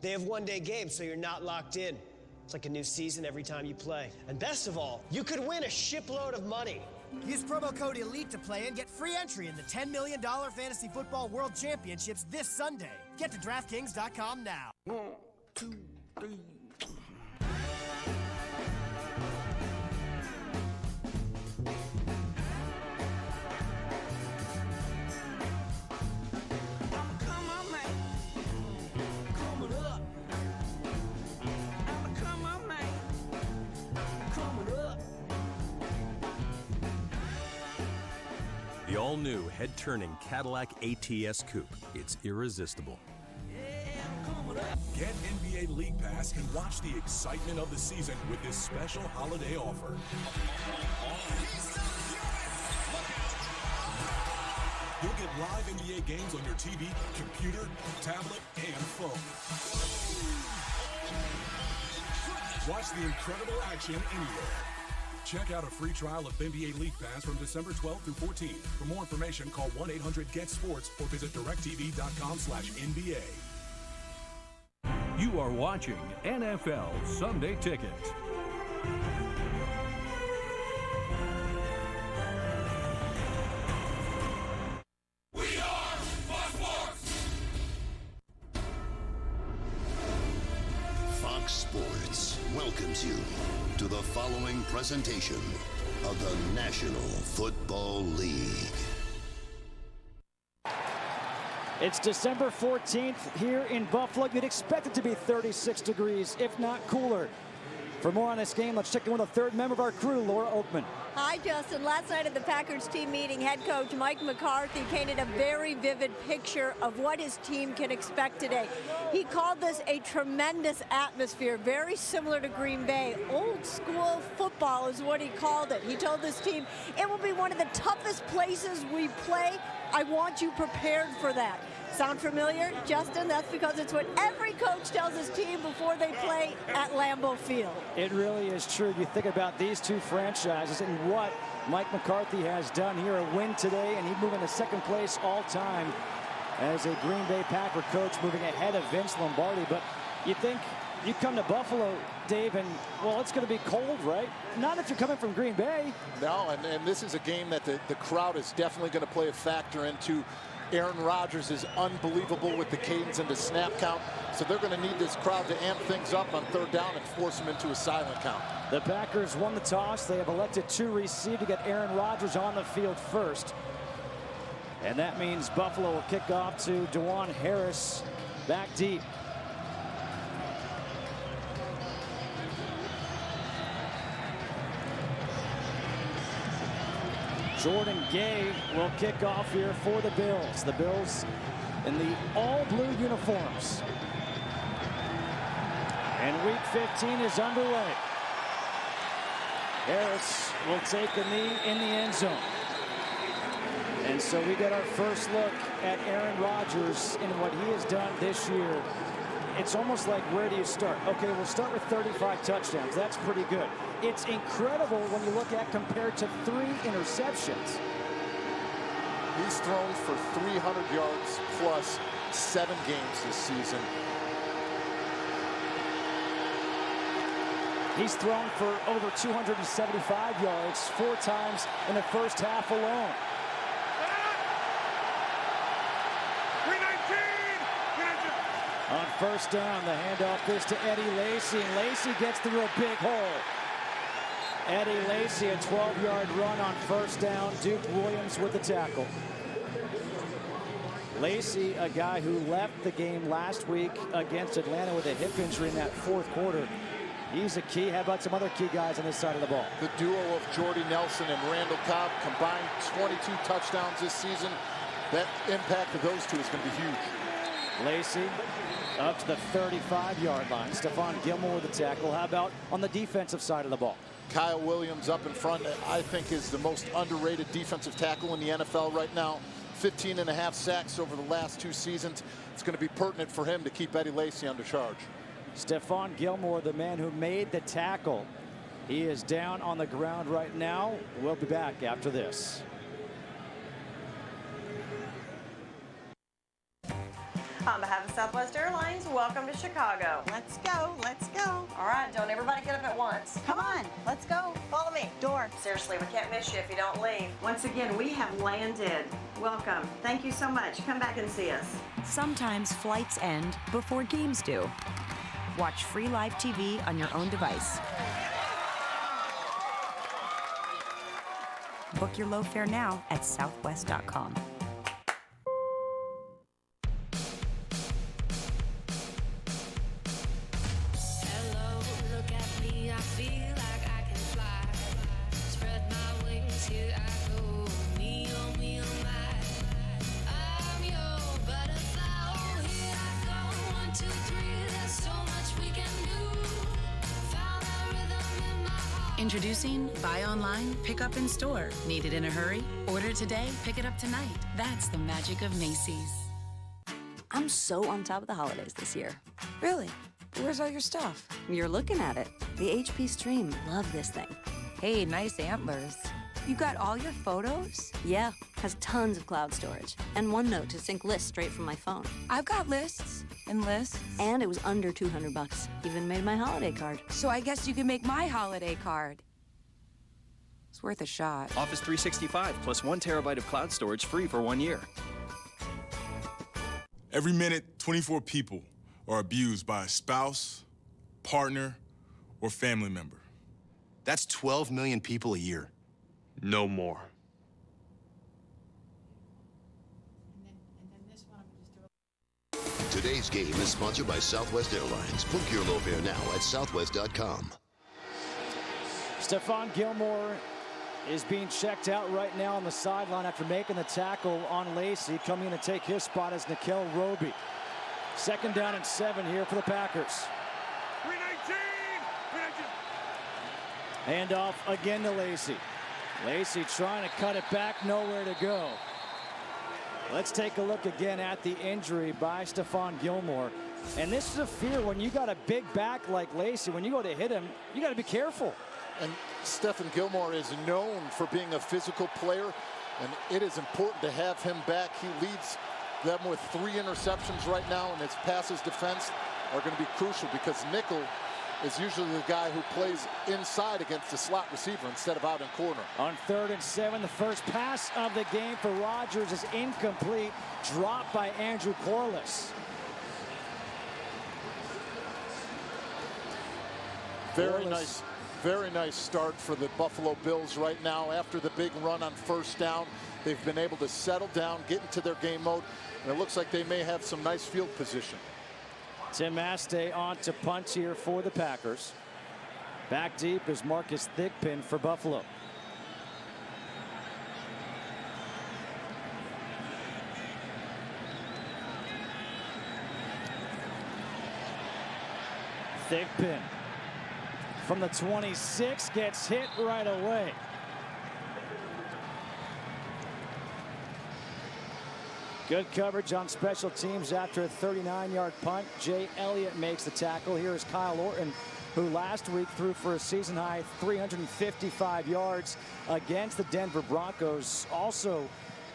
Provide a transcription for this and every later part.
They have one-day games, so you're not locked in. It's like a new season every time you play. And best of all, you could win a shipload of money. Use promo code ELITE to play and get free entry in the $10 million Fantasy Football World Championships this Sunday. Get to DraftKings.com now. 1, 2, 3. The all-new head-turning Cadillac ATS Coupe. It's irresistible. Get NBA League Pass and watch the excitement of the season with this special holiday offer. You'll get live NBA games on your TV, computer, tablet, and phone. Watch the incredible action anywhere. Check out a free trial of NBA League Pass from December 12th through 14th. For more information, call 1-800-GET-SPORTS or visit directtv.com/NBA. You are watching NFL Sunday Ticket. We are Fox Sports! Fox Sports welcomes you to the following presentation of the National Football League. It's December 14th here in Buffalo. You'd expect it to be 36 degrees, if not cooler. For more on this game, let's check in with a third member of our crew, Laura Oakman. Hi, Justin. Last night at the Packers team meeting, head coach Mike McCarthy painted a very vivid picture of what his team can expect today. He called this a tremendous atmosphere, very similar to Green Bay. Old school football is what he called it. He told this team, it will be one of the toughest places we play. I want you prepared for that. Sound familiar, Justin? That's because it's what every coach tells his team before they play at Lambeau Field. It really is true. You think about these two franchises and what Mike McCarthy has done here. A win today, and he's moving to second place all time as a Green Bay Packer coach, moving ahead of Vince Lombardi. But you think you come to Buffalo, Dave, and, well, it's going to be cold, right? Not if you're coming from Green Bay. No, and this is a game that the crowd is definitely going to play a factor into. Aaron Rodgers is unbelievable with the cadence and the snap count, so they're going to need this crowd to amp things up on third down and force them into a silent count. The Packers won the toss. They have elected to receive to get Aaron Rodgers on the field first. And that means Buffalo will kick off to DeJuan Harris back deep. Jordan Gay will kick off here for the Bills. The Bills in the all-blue uniforms. And Week 15 is underway. Harris will take a knee in the end zone. And so we get our first look at Aaron Rodgers and what he has done this year. It's almost like, where do you start? Okay, we'll start with 35 touchdowns. That's pretty good. It's incredible when you look at compared to 3 interceptions. He's thrown for 300 yards plus 7 games this season. He's thrown for over 275 yards 4 times in the first half alone. On first down, the handoff is to Eddie Lacy, and Lacy gets through a big hole. Eddie Lacy, a 12-yard run on first down. Duke Williams with the tackle. Lacy, a guy who left the game last week against Atlanta with a hip injury in that fourth quarter. He's a key. How about some other key guys on this side of the ball? The duo of Jordy Nelson and Randall Cobb combined 22 touchdowns this season. That impact of those two is going to be huge. Lacy up to the 35-yard line. Stephon Gilmore with the tackle. How about on the defensive side of the ball? Kyle Williams up in front, I think, is the most underrated defensive tackle in the NFL right now. 15.5 sacks over the last 2 seasons. It's going to be pertinent for him to keep Eddie Lacy under charge. Stephon Gilmore, the man who made the tackle. He is down on the ground right now. We'll be back after this. On behalf of Southwest Airlines, welcome to Chicago. Let's go, let's go. All right, don't everybody get up at once. Come on, let's go. Follow me. Door. Seriously, we can't miss you if you don't leave. Once again, we have landed. Welcome. Thank you so much. Come back and see us. Sometimes flights end before games do. Watch free live TV on your own device. Book your low fare now at southwest.com. Introducing Buy Online, Pick Up in Store. Need it in a hurry? Order today, pick it up tonight. That's the magic of Macy's. I'm so on top of the holidays this year. Really? Where's all your stuff? You're looking at it. The HP Stream. Love this thing. Hey, nice antlers. You got all your photos? Yeah, has tons of cloud storage. And OneNote to sync lists straight from my phone. I've got lists and lists. And it was under $200. Even made my holiday card. So I guess you can make my holiday card. It's worth a shot. Office 365 plus 1 terabyte of cloud storage free for 1 year. Every minute, 24 people are abused by a spouse, partner, or family member. That's 12 million people a year. No more. Today's game is sponsored by Southwest Airlines. Book your low fare now at southwest.com. Stephon Gilmore is being checked out right now on the sideline after making the tackle on Lacey. Coming in to take his spot is Nickel Roby. 2nd down and 7 here for the Packers. 319. Handoff again to Lacey. Lacey trying to cut it back, nowhere to go. Let's take a look again at the injury by Stephon Gilmore. And this is a fear when you got a big back like Lacey. When you go to hit him, you got to be careful. And Stephon Gilmore is known for being a physical player, and it is important to have him back. He leads them with 3 interceptions right now, and his passes defense are going to be crucial because nickel is usually the guy who plays inside against the slot receiver instead of out in corner. On 3rd and 7, the first pass of the game for Rodgers is incomplete, dropped by Andrew Corliss. Very nice start for the Buffalo Bills right now. After the big run on 1st down, they've been able to settle down, get into their game mode, and it looks like they may have some nice field position. Tim Mastay on to punt here for the Packers. Back deep is Marcus Thigpen for Buffalo. Thigpen from the 26 gets hit right away. Good coverage on special teams after a 39-yard punt. Jay Elliott makes the tackle. Here is Kyle Orton, who last week threw for a season-high 355 yards against the Denver Broncos. Also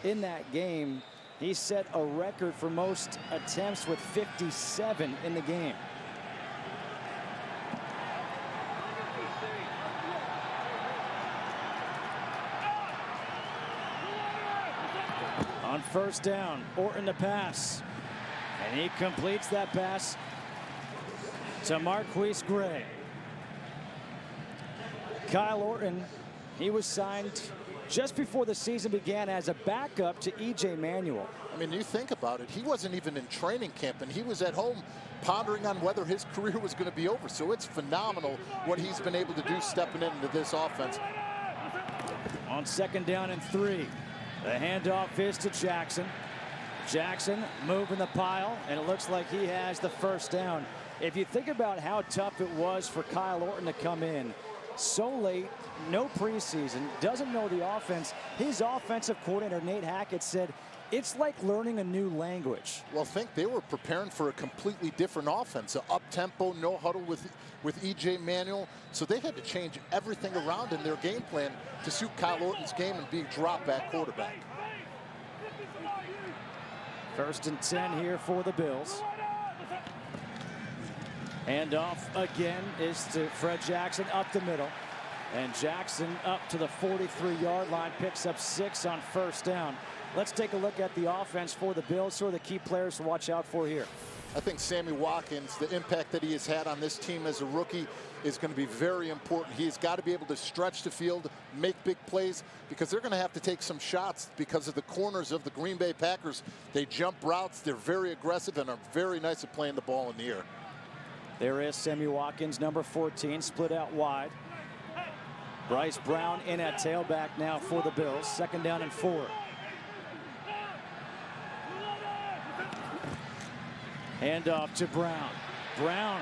in that game, he set a record for most attempts with 57 in the game. On 1st down, Orton to pass. And he completes that pass to Marquise Gray. Kyle Orton, he was signed just before the season began as a backup to E.J. Manuel. I mean, you think about it, he wasn't even in training camp, and he was at home pondering on whether his career was going to be over. So it's phenomenal what he's been able to do stepping into this offense. On 2nd down and 3. The handoff is to Jackson. Jackson moving the pile, and it looks like he has the 1st down. If you think about how tough it was for Kyle Orton to come in so late, no preseason, doesn't know the offense, his offensive coordinator, Nate Hackett, said, it's like learning a new language. Well, I think they were preparing for a completely different offense, an up-tempo, no huddle with E.J. Manuel. So they had to change everything around in their game plan to suit Kyle Orton's game and being drop-back quarterback. 1st and 10 here for the Bills. And off again is to Fred Jackson up the middle. And Jackson up to the 43-yard line, picks up 6 on first down. Let's take a look at the offense for the Bills. Who are the key players to watch out for here? I think Sammy Watkins, the impact that he has had on this team as a rookie is going to be very important. He's got to be able to stretch the field, make big plays, because they're going to have to take some shots because of the corners of the Green Bay Packers. They jump routes, they're very aggressive, and are very nice at playing the ball in the air. There is Sammy Watkins, number 14, split out wide. Bryce Brown in at tailback now for the Bills. 2nd down and 4. Hand off to Brown. Brown,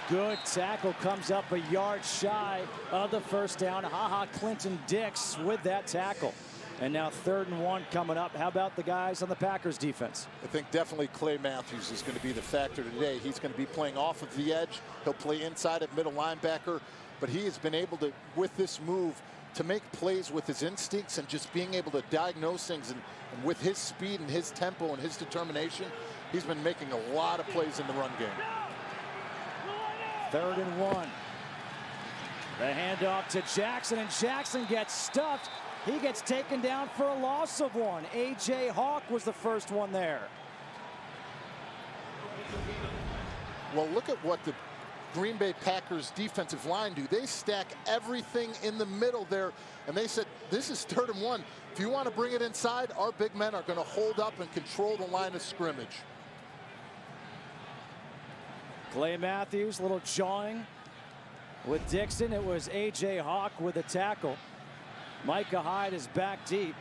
good tackle, comes up a yard shy of the first down. Clinton Dix with that tackle. And now 3rd and 1 coming up. How about the guys on the Packers defense? I think definitely Clay Matthews is going to be the factor today. He's going to be playing off of the edge. He'll play inside at middle linebacker. But he has been able to, with this move, to make plays with his instincts and just being able to diagnose things. And with his speed and his tempo and his determination, he's been making a lot of plays in the run game. 3rd and 1. The handoff to Jackson, and Jackson gets stuffed. He gets taken down for a loss of 1. A.J. Hawk was the first one there. Well, look at what the Green Bay Packers defensive line do. They stack everything in the middle there, and they said, this is 3rd and 1. If you want to bring it inside, our big men are going to hold up and control the line of scrimmage. Clay Matthews, little jawing with Dixon. It was A.J. Hawk with a tackle. Micah Hyde is back deep.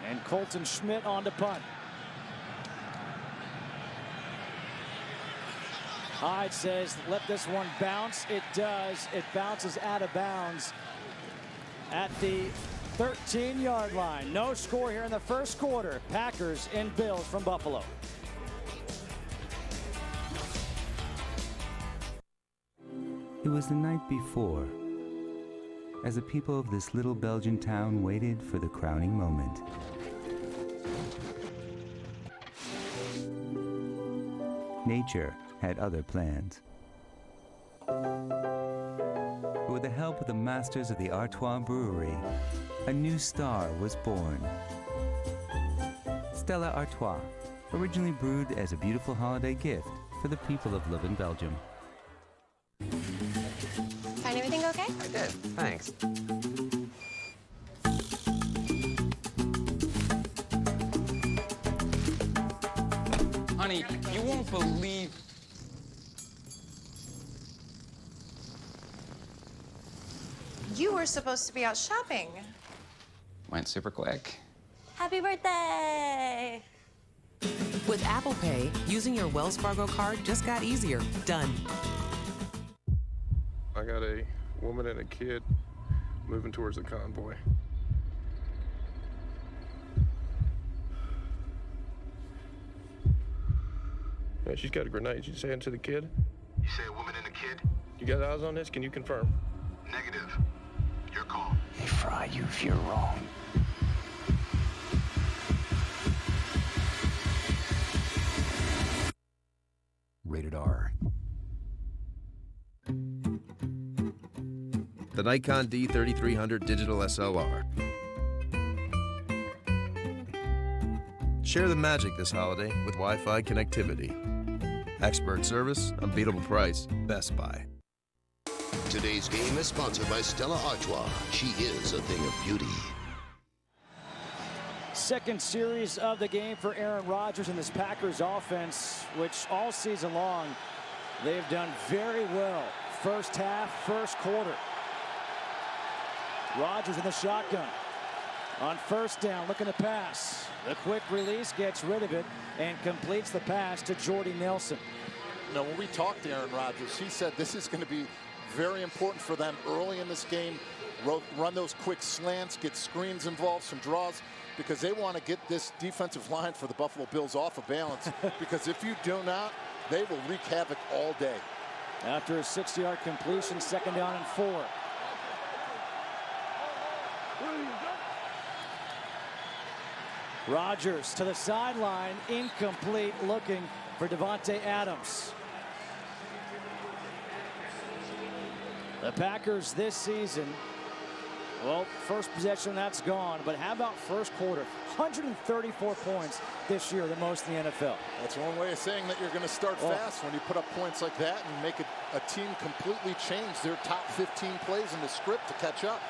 And Colton Schmidt on to punt. Hyde says, let this one bounce. It does. It bounces out of bounds at the 13-yard line. No score here in the first quarter. Packers and Bills from Buffalo. It was the night before, as the people of this little Belgian town waited for the crowning moment. Nature had other plans. But with the help of the masters of the Artois Brewery, a new star was born. Stella Artois, originally brewed as a beautiful holiday gift for the people of Leuven, Belgium. Find everything okay? I did, thanks. Honey, you won't believe... You were supposed to be out shopping. Went super quick. Happy birthday! With Apple Pay, using your Wells Fargo card just got easier. Done. I got a woman and a kid moving towards the convoy. Yeah, she's got a grenade. She's saying to the kid? You say a woman and a kid? You got eyes on this? Can you confirm? Negative. Your call. They fry you if you're wrong. Rated R. The Nikon D3300 Digital SLR. Share the magic this holiday with Wi-Fi connectivity. Expert service, unbeatable price, Best Buy. Today's game is sponsored by Stella Artois. She is a thing of beauty. Second series of the game for Aaron Rodgers and this Packers offense, which all season long they've done very well. First half, first quarter. Rodgers in the shotgun. On first down, looking to pass. The quick release gets rid of it and completes the pass to Jordy Nelson. Now, when we talked to Aaron Rodgers, he said this is going to be very important for them early in this game. Run those quick slants, get screens involved, some draws, because they want to get this defensive line for the Buffalo Bills off of balance. Because if you do not, they will wreak havoc all day. After a 60-yard completion, 2nd down and 4. Rodgers to the sideline, incomplete, looking for Devontae Adams. The Packers this season, well, first possession, that's gone. But how about first quarter? 134 points this year, the most in the NFL. That's one way of saying that you're going to start fast when you put up points like that and make a team completely change their top 15 plays in the script to catch up.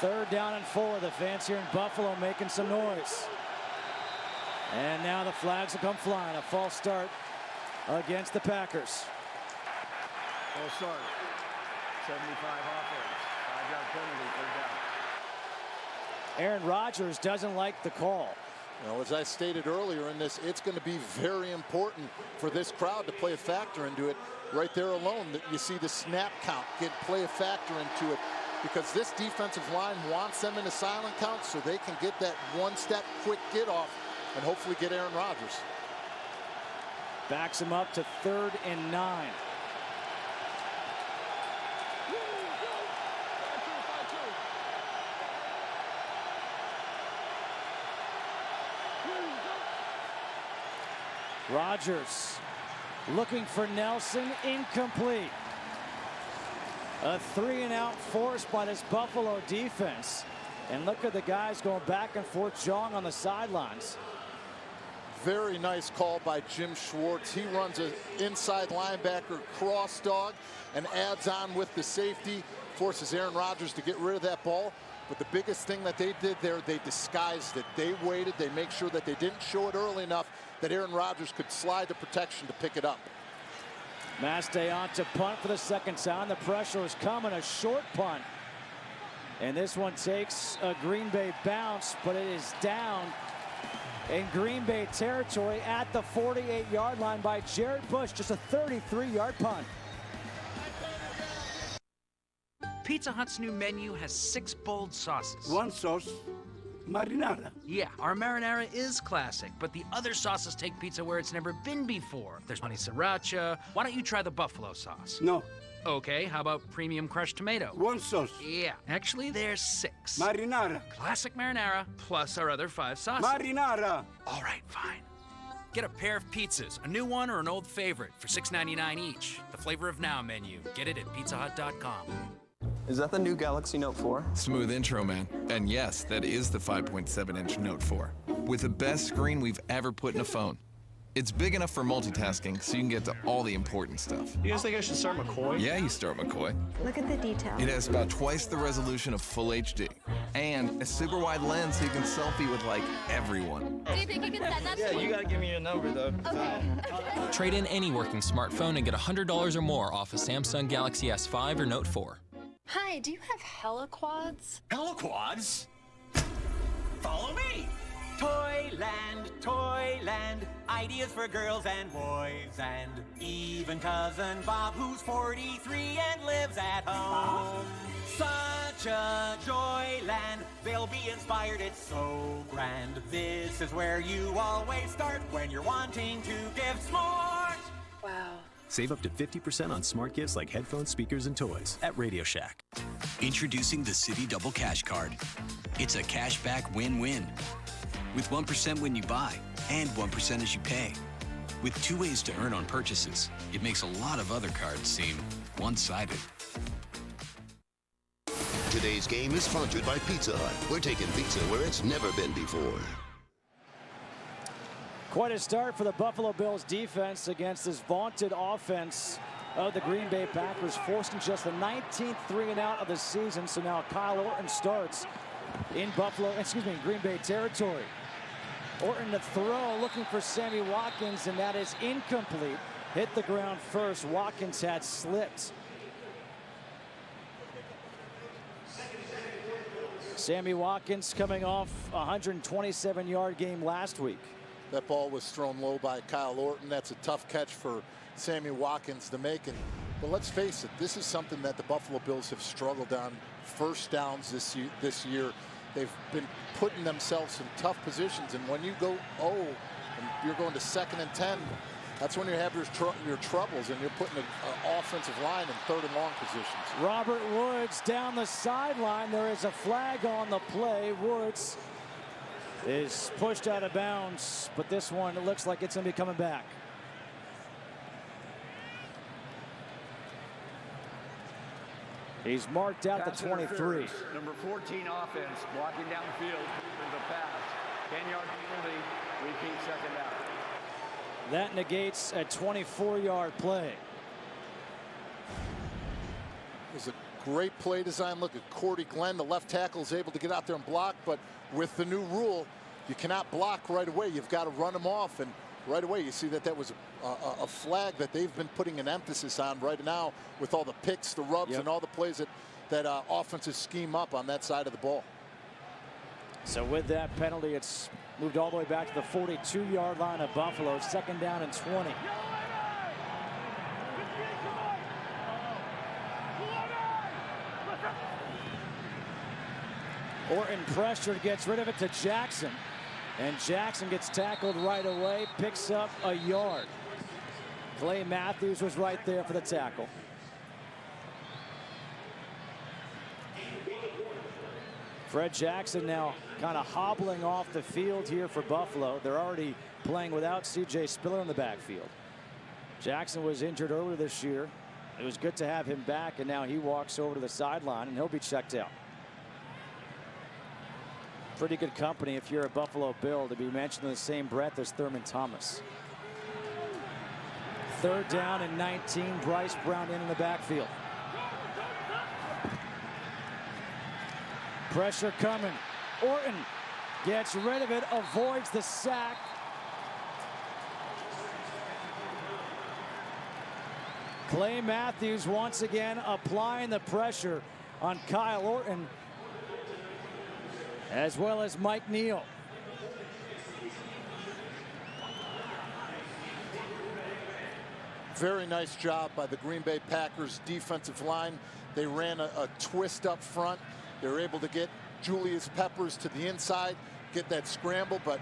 3rd down and 4. The fans here in Buffalo making some noise. And now the flags will come flying. A false start against the Packers. False start. 75 offense. 5-yard penalty, 3rd down. Aaron Rodgers doesn't like the call. Now, as I stated earlier in this, it's going to be very important for this crowd to play a factor into it. Right there alone, that you see the snap count play a factor into it, because this defensive line wants them in a silent count so they can get that one-step quick get off and hopefully get Aaron Rodgers. Backs him up to 3rd and 9. Rodgers looking for Nelson, incomplete. A 3-and-out forced by this Buffalo defense. And look at the guys going back and forth, jawing on the sidelines. Very nice call by Jim Schwartz. He runs an inside linebacker cross dog and adds on with the safety, forces Aaron Rodgers to get rid of that ball. But the biggest thing that they did there, they disguised it. They waited. They make sure that they didn't show it early enough that Aaron Rodgers could slide the protection to pick it up. Mastay on to punt for the 2nd time. The pressure is coming, a short punt. And this one takes a Green Bay bounce, but it is down in Green Bay territory at the 48-yard line by Jared Bush. Just a 33-yard punt. Pizza Hut's new menu has 6 bold sauces. One sauce, marinara. Yeah, our marinara is classic, but the other sauces take pizza where it's never been before. There's honey sriracha. Why don't you try the buffalo sauce? No. Okay, how about premium crushed tomato? One sauce. Yeah, actually there's 6. Marinara. Classic marinara, plus our other 5 sauces. Marinara. All right, fine. Get a pair of pizzas, a new one or an old favorite, for $6.99 each. The flavor of now menu. Get it at pizzahut.com. Is that the new Galaxy Note 4? Smooth intro, man. And yes, that is the 5.7-inch Note 4. With the best screen we've ever put in a phone. It's big enough for multitasking, so you can get to all the important stuff. You guys think I should start McCoy? Yeah, you start McCoy. Look at the detail. It has about twice the resolution of Full HD. And a super wide lens so you can selfie with, like, everyone. Do you think you can send that Yeah, you gotta give me your number, though. Okay. Trade in any working smartphone and get $100 or more off a Samsung Galaxy S5 or Note 4. Hi, do you have heliquads? Heliquads? Follow me! Toyland, ideas for girls and boys, and even cousin Bob, who's 43 and lives at home. Such a joyland, they'll be inspired, it's so grand. This is where you always start when you're wanting to give smart. Wow. Save up to 50% on smart gifts like headphones, speakers, and toys at Radio Shack. Introducing the Citi Double Cash Card. It's a cashback win-win. With 1% when you buy and 1% as you pay. With 2 ways to earn on purchases, it makes a lot of other cards seem one-sided. Today's game is sponsored by Pizza Hut. We're taking pizza where it's never been before. Quite a start for the Buffalo Bills defense against this vaunted offense of the Green Bay Packers, forcing just the 19th 3-and-out of the season. So now Kyle Orton starts in Green Bay territory. Orton to throw, looking for Sammy Watkins, and that is incomplete. Hit the ground first. Watkins had slipped. Sammy Watkins coming off a 127-yard game last week. That ball was thrown low by Kyle Orton. That's a tough catch for Sammy Watkins to make. But let's face it, this is something that the Buffalo Bills have struggled on. First downs this year. They've been putting themselves in tough positions. And when you go, and you're going to 2nd and 10, that's when you have your troubles, and you're putting an offensive line in 3rd and long positions. Robert Woods down the sideline. There is a flag on the play. Woods is pushed out of bounds, but this one, it looks like it's going to be coming back. He's marked out the Pass 23. interference. Number 14 offense, blocking downfield for the pass. 10-yard penalty, repeat second down. That negates a 24-yard play. It was a great play design. Look at Cordy Glenn. The left tackle is able to get out there and block, but with the new rule, you cannot block right away. You've got to run him off, and right away you see that that was a flag that they've been putting an emphasis on right now with all the picks, the rubs, and all the plays that offenses scheme up on that side of the ball. So with that penalty, it's moved all the way back to the 42-yard line of Buffalo. Second down and 20. Orton pressured, gets rid of it to Jackson. And Jackson gets tackled right away, picks up a yard. Clay Matthews was right there for the tackle. Fred Jackson now kind of hobbling off the field here for Buffalo. They're already playing without C.J. Spiller in the backfield. Jackson was injured earlier this year. It was good to have him back, and now he walks over to the sideline, and he'll be checked out. Pretty good company if you're a Buffalo Bill to be mentioned in the same breath as Thurman Thomas. Third down and 19. Bryce Brown in the backfield. Pressure coming. Orton gets rid of it, avoids the sack. Clay Matthews once again applying the pressure on Kyle Orton, as well as Mike Neal. Very nice job by the Green Bay Packers defensive line. They ran a twist up front. They were able to get Julius Peppers to the inside, get that scramble, but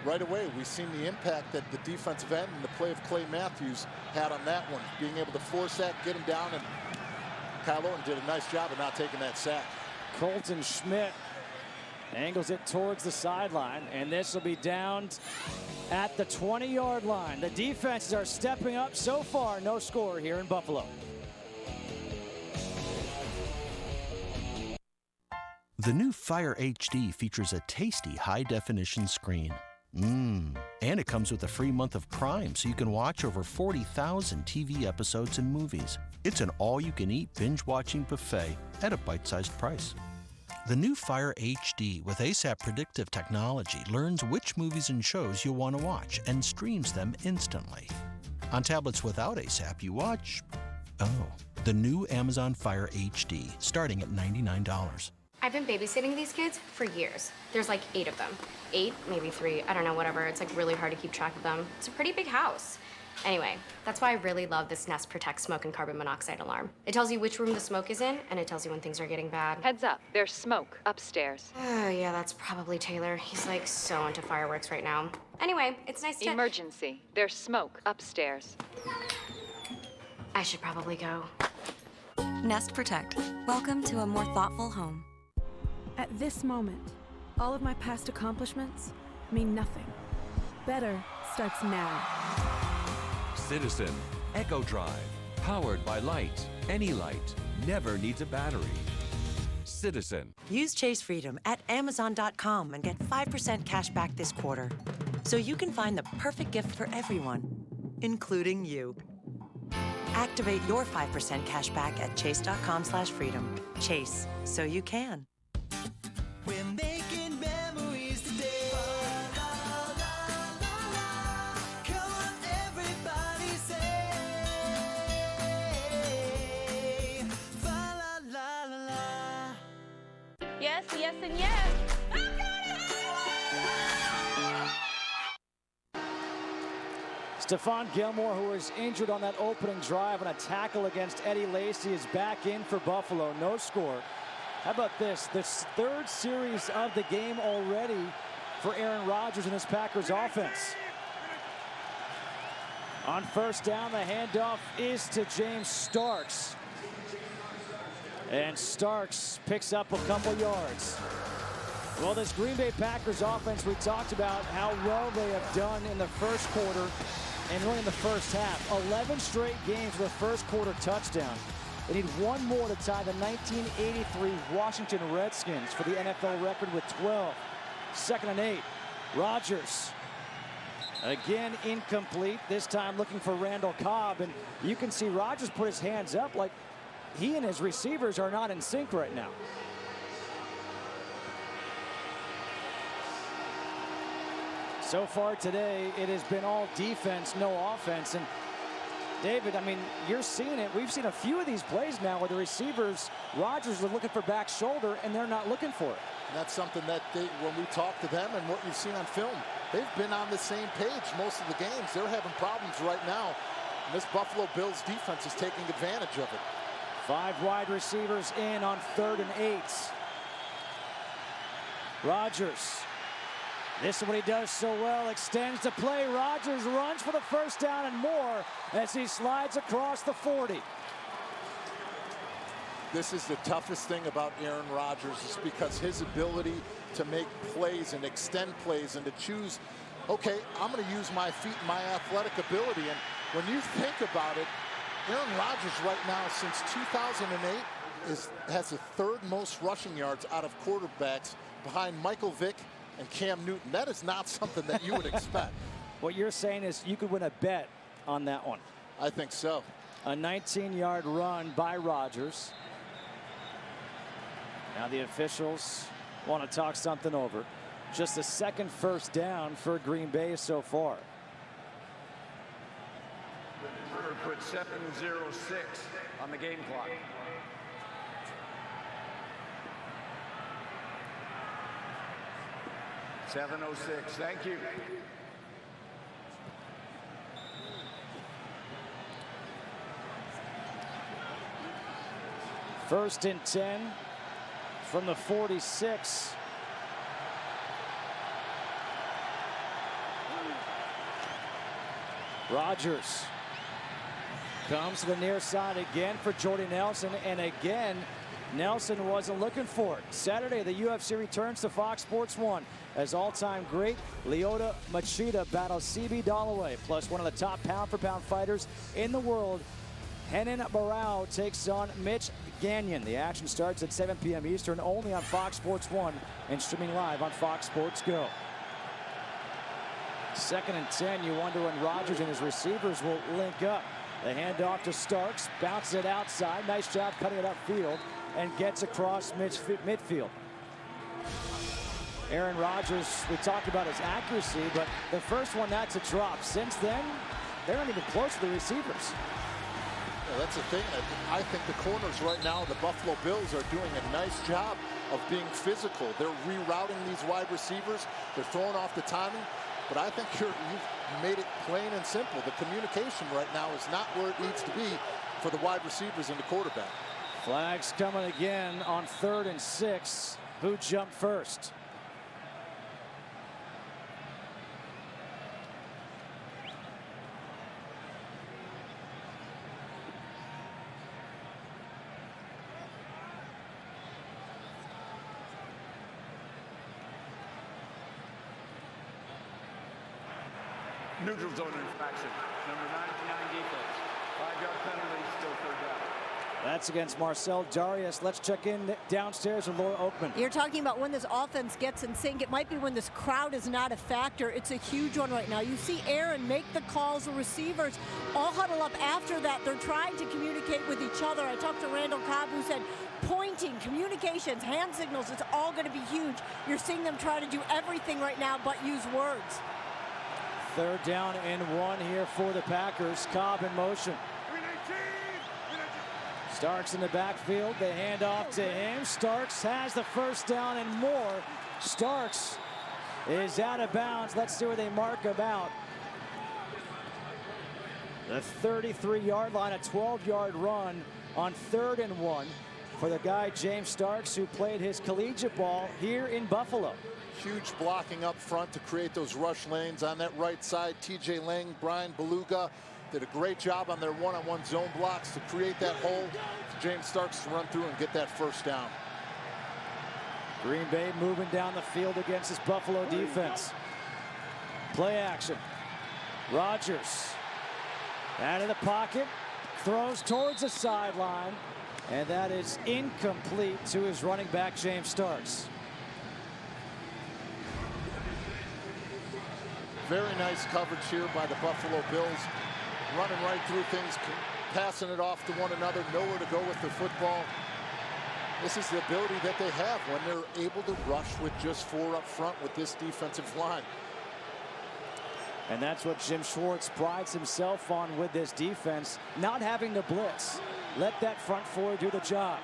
right away we've seen the impact that the defensive end and the play of Clay Matthews had on that one, being able to force that, get him down, and Kyle Orton did a nice job of not taking that sack. Colton Schmidt angles it towards the sideline, and this will be down at the 20-yard line. The defenses are stepping up so far. No score here in Buffalo. The new Fire HD features a tasty high-definition screen. And it comes with a free month of Prime, so you can watch over 40,000 TV episodes and movies. It's an all-you-can-eat binge-watching buffet at a bite-sized price. The new Fire HD with ASAP predictive technology learns which movies and shows you'll want to watch and streams them instantly. On tablets without ASAP, you watch, the new Amazon Fire HD, starting at $99. I've been babysitting these kids for years. There's like 8 of them. 8, maybe 3, I don't know, whatever. It's like really hard to keep track of them. It's a pretty big house. Anyway, that's why I really love this Nest Protect smoke and carbon monoxide alarm. It tells you which room the smoke is in, and it tells you when things are getting bad. Heads up, there's smoke upstairs. Yeah, that's probably Taylor. He's like so into fireworks right now. Anyway, it's nice to— Emergency, there's smoke upstairs. I should probably go. Nest Protect. Welcome to a more thoughtful home. At this moment, all of my past accomplishments mean nothing. Better starts now. Citizen, Echo Drive, powered by light. Any light never needs a battery. Citizen. Use Chase Freedom at Amazon.com and get 5% cash back this quarter. So you can find the perfect gift for everyone, including you. Activate your 5% cash back at Chase.com/freedom. Chase, so you can. We're making memories today. Come on, everybody say, fa la la la la. Yes, yes, and yes. Stephon Gilmore, who was injured on that opening drive on a tackle against Eddie Lacy, is back in for Buffalo. No score. How about this? This third series of the game already for Aaron Rodgers and his Packers offense. On first down, the handoff is to James Starks. And Starks picks up a couple yards. Well, this Green Bay Packers offense, we talked about how well they have done in the first quarter and really in the first half. 11 straight games with a first quarter touchdown. They need one more to tie the 1983 Washington Redskins for the NFL record with 12. 2nd and 8. Rodgers. Again, incomplete. This time looking for Randall Cobb. And you can see Rodgers put his hands up like he and his receivers are not in sync right now. So far today, it has been all defense, no offense. And David, I mean, you're seeing it. We've seen a few of these plays now where the receivers, Rodgers was looking for back shoulder, and they're not looking for it. And that's something that when we talk to them and what you've seen on film, they've been on the same page most of the games. They're having problems right now. And this Buffalo Bills defense is taking advantage of it. 5 wide receivers in on 3rd and 8. Rodgers. This is what he does so well. Extends the play. Rodgers runs for the first down and more as he slides across the 40. This is the toughest thing about Aaron Rodgers, is because his ability to make plays and extend plays and to choose, okay, I'm going to use my feet and my athletic ability. And when you think about it, Aaron Rodgers right now since 2008 has the 3rd most rushing yards out of quarterbacks behind Michael Vick and Cam Newton. That is not something that you would expect. What you're saying is you could win a bet on that one. I think so. A 19-yard run by Rodgers. Now the officials want to talk something over. Just the 2nd first down for Green Bay so far. Put 7:06 on the game clock. .706, thank you. First and 10 from the 46. Rodgers comes to the near side again for Jordy Nelson, and again, Nelson wasn't looking for it. Saturday, the UFC returns to Fox Sports 1 as all-time great Lyoto Machida battles CB Dollaway, plus one of the top pound-for-pound fighters in the world. Renan Barão takes on Mitch Gagnon. The action starts at 7 p.m. Eastern, only on Fox Sports 1 and streaming live on Fox Sports Go. 2nd and 10, you wonder when Rodgers and his receivers will link up. The handoff to Starks, bounces it outside. Nice job cutting it upfield and gets across midfield. Aaron Rodgers, we talked about his accuracy, but the first one, that's a drop. Since then, they're not even close to the receivers. Yeah, that's the thing. I think the corners right now, the Buffalo Bills, are doing a nice job of being physical. They're rerouting these wide receivers. They're throwing off the timing. But I think you've made it plain and simple. The communication right now is not where it needs to be for the wide receivers and the quarterback. Flags coming again on 3rd and 6. Who jumped first? Neutral zone infraction. Number 99 defense. 5-yard penalty, still 3rd down. That's against Marcel Darius. Let's check in downstairs with Laura Oakman. You're talking about when this offense gets in sync. It might be when this crowd is not a factor. It's a huge one right now. You see Aaron make the calls. The receivers all huddle up after that. They're trying to communicate with each other. I talked to Randall Cobb, who said pointing, communications, hand signals, it's all going to be huge. You're seeing them try to do everything right now but use words. 3rd down and 1 here for the Packers. Cobb in motion. Starks in the backfield. They hand off to him. Starks has the first down and more. Starks is out of bounds. Let's see where they mark him out. The 33-yard line, a 12-yard run on 3rd and 1 for the guy James Starks, who played his collegiate ball here in Buffalo. Huge blocking up front to create those rush lanes on that right side. TJ Lang, Brian Beluga did a great job on their one-on-one zone blocks to create that hole for James Starks to run through and get that first down. Green Bay moving down the field against this Buffalo defense. Play action. Rodgers out of the pocket, throws towards the sideline, and that is incomplete to his running back, James Starks. Very nice coverage here by the Buffalo Bills. Running right through things, passing it off to one another, nowhere to go with the football. This is the ability that they have when they're able to rush with just 4 up front with this defensive line. And that's what Jim Schwartz prides himself on with this defense, not having to blitz. Let that front 4 do the job.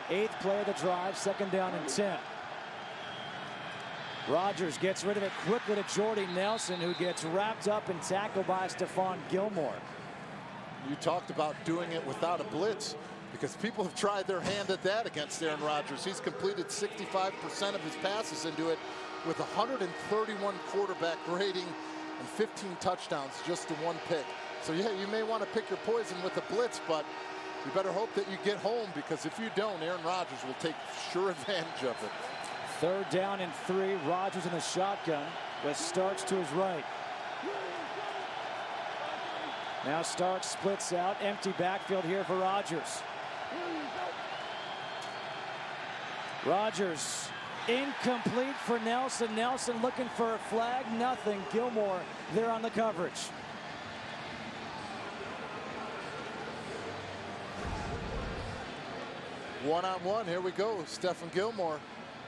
8th play of the drive, 2nd down and 10. Rodgers gets rid of it quickly to Jordy Nelson, who gets wrapped up and tackled by Stephon Gilmore. You talked about doing it without a blitz, because people have tried their hand at that against Aaron Rodgers. He's completed 65% of his passes into it with 131 quarterback rating and 15 touchdowns, just to 1 pick. So yeah, you may want to pick your poison with a blitz, but you better hope that you get home, because if you don't, Aaron Rodgers will take sure advantage of it. 3rd down and 3. Rodgers in the shotgun with Starks to his right. Now Starks splits out. Empty backfield here for Rodgers. Rodgers incomplete for Nelson. Nelson looking for a flag. Nothing. Gilmore there on the coverage. One-on-one. Here we go. Stephon Gilmore.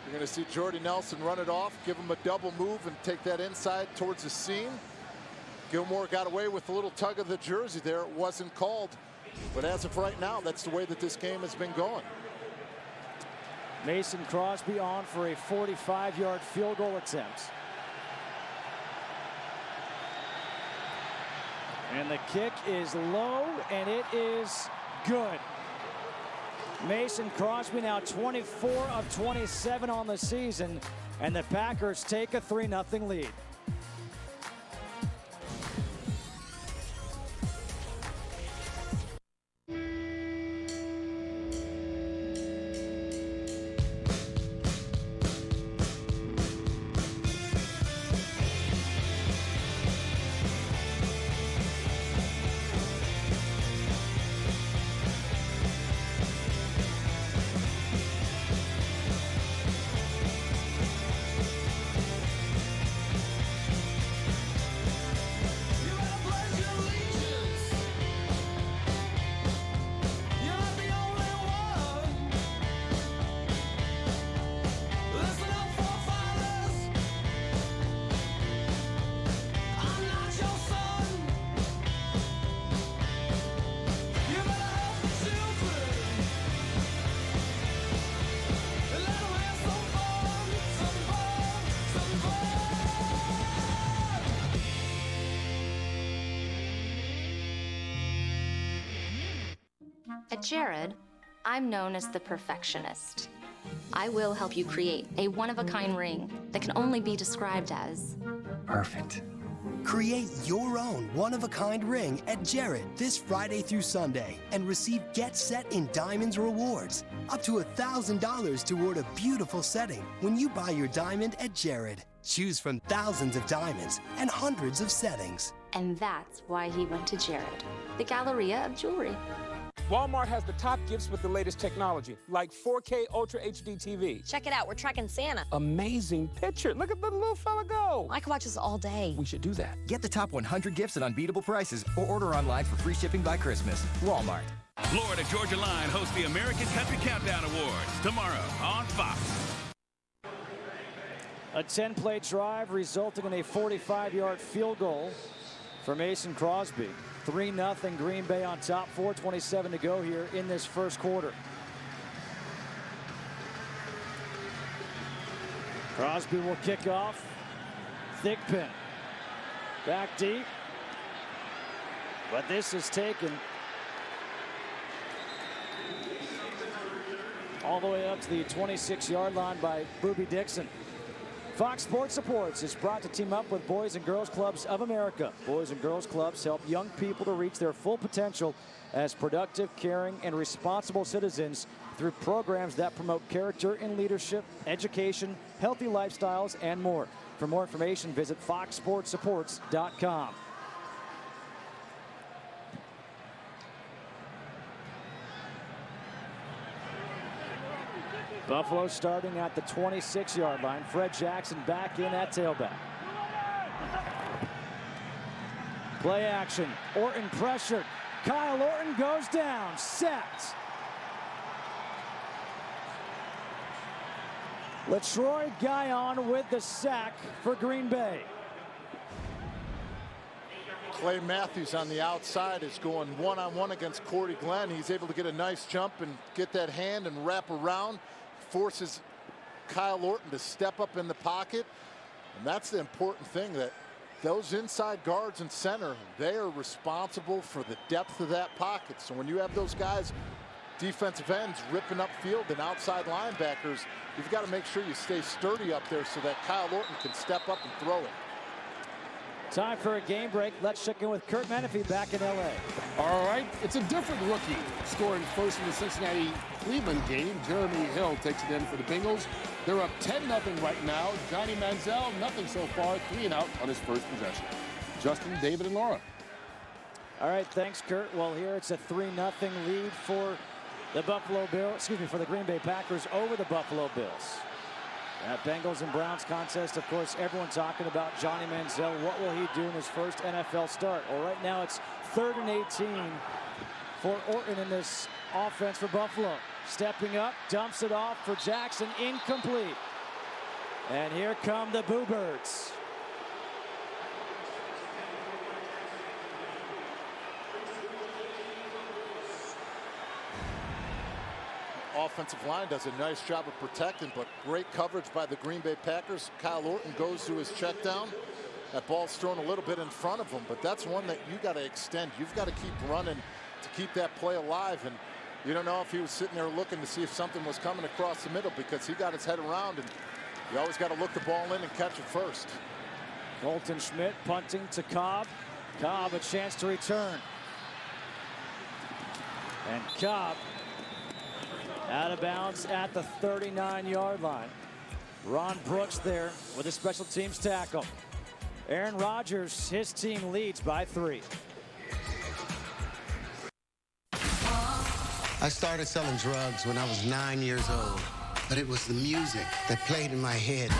You're going to see Jordy Nelson run it off, give him a double move, and take that inside towards the seam. Gilmore got away with a little tug of the jersey there. It wasn't called. But as of right now, that's the way that this game has been going. Mason Crosby on for a 45-yard field goal attempt. And the kick is low, and it is good. Mason Crosby now 24 of 27 on the season, and the Packers take a 3-0 lead. At Jared, I'm known as the perfectionist. I will help you create a one-of-a-kind ring that can only be described as perfect. Create your own one-of-a-kind ring at Jared this Friday through Sunday and receive Get Set in Diamonds rewards. Up to $1,000 toward a beautiful setting when you buy your diamond at Jared. Choose from thousands of diamonds and hundreds of settings. And that's why he went to Jared, the Galleria of Jewelry. Walmart has the top gifts with the latest technology, like 4K Ultra HD TV. Check it out, we're tracking Santa. Amazing picture. Look at the little fella go. I could watch this all day. We should do that. Get the top 100 gifts at unbeatable prices or order online for free shipping by Christmas. Walmart. Florida Georgia Line hosts the American Country Countdown Awards tomorrow on Fox. A 10-play drive resulting in a 45-yard field goal for Mason Crosby. 3-0 Green Bay on top. 4:27 to go here in this first quarter. Crosby will kick off. Thick pin. Back deep. But this is taken all the way up to the 26-yard line by Boobie Dixon. Fox Sports Supports is proud to team up with Boys and Girls Clubs of America. Boys and Girls Clubs help young people to reach their full potential as productive, caring, and responsible citizens through programs that promote character and leadership, education, healthy lifestyles, and more. For more information, visit foxsportsupports.com. Buffalo starting at the 26-yard line. Fred Jackson back in at tailback. Play action. Orton pressured. Kyle Orton goes down. Sacked. LaTroy Guion with the sack for Green Bay. Clay Matthews on the outside is going one-on-one against Corey Glenn. He's able to get a nice jump and get that hand and wrap around. Forces Kyle Orton to step up in the pocket. And that's the important thing, that those inside guards and center, they are responsible for the depth of that pocket. So when you have those guys, defensive ends, ripping up field and outside linebackers, you've got to make sure you stay sturdy up there so that Kyle Orton can step up and throw it. Time for a game break. Let's check in with Kurt Menefee back in L.A. All right, it's a different rookie scoring first in the Cincinnati-Cleveland game. Jeremy Hill takes it in for the Bengals. They're up 10-0 right now. Johnny Manziel, nothing so far, 3 and out on his first possession. Justin, David, and Laura. All right, thanks, Kurt. Well, here it's a 3-0 lead for the for the Green Bay Packers over the Buffalo Bills. That Bengals and Browns contest, of course, everyone talking about Johnny Manziel. What will he do in his first NFL start? Well, right now it's 3rd and 18 for Orton in this offense for Buffalo. Stepping up, dumps it off for Jackson, incomplete. And here come the Boo Birds. Offensive line does a nice job of protecting, but great coverage by the Green Bay Packers. Kyle Orton goes to his check down. That ball's thrown a little bit in front of him, but that's one that you got to extend. You've got to keep running to keep that play alive. And you don't know if he was sitting there looking to see if something was coming across the middle, because he got his head around, and you always got to look the ball in and catch it first. Colton Schmidt punting to Cobb. Cobb a chance to return. And Cobb out of bounds at the 39-yard line. Ron Brooks there with a special teams tackle. Aaron Rodgers, his team leads by 3. I started selling drugs when I was 9 years old, but it was the music that played in my head.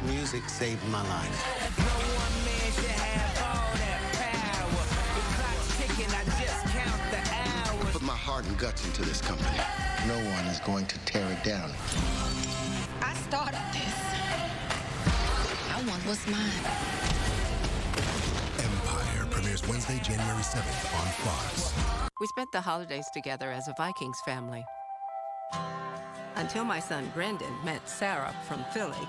Music saved my life. Put my heart and guts into this company. No one is going to tear it down. I started this. I want what's mine. Empire premieres Wednesday, January 7th on Fox. We spent the holidays together as a Vikings family. Until my son Brendan met Sarah from Philly,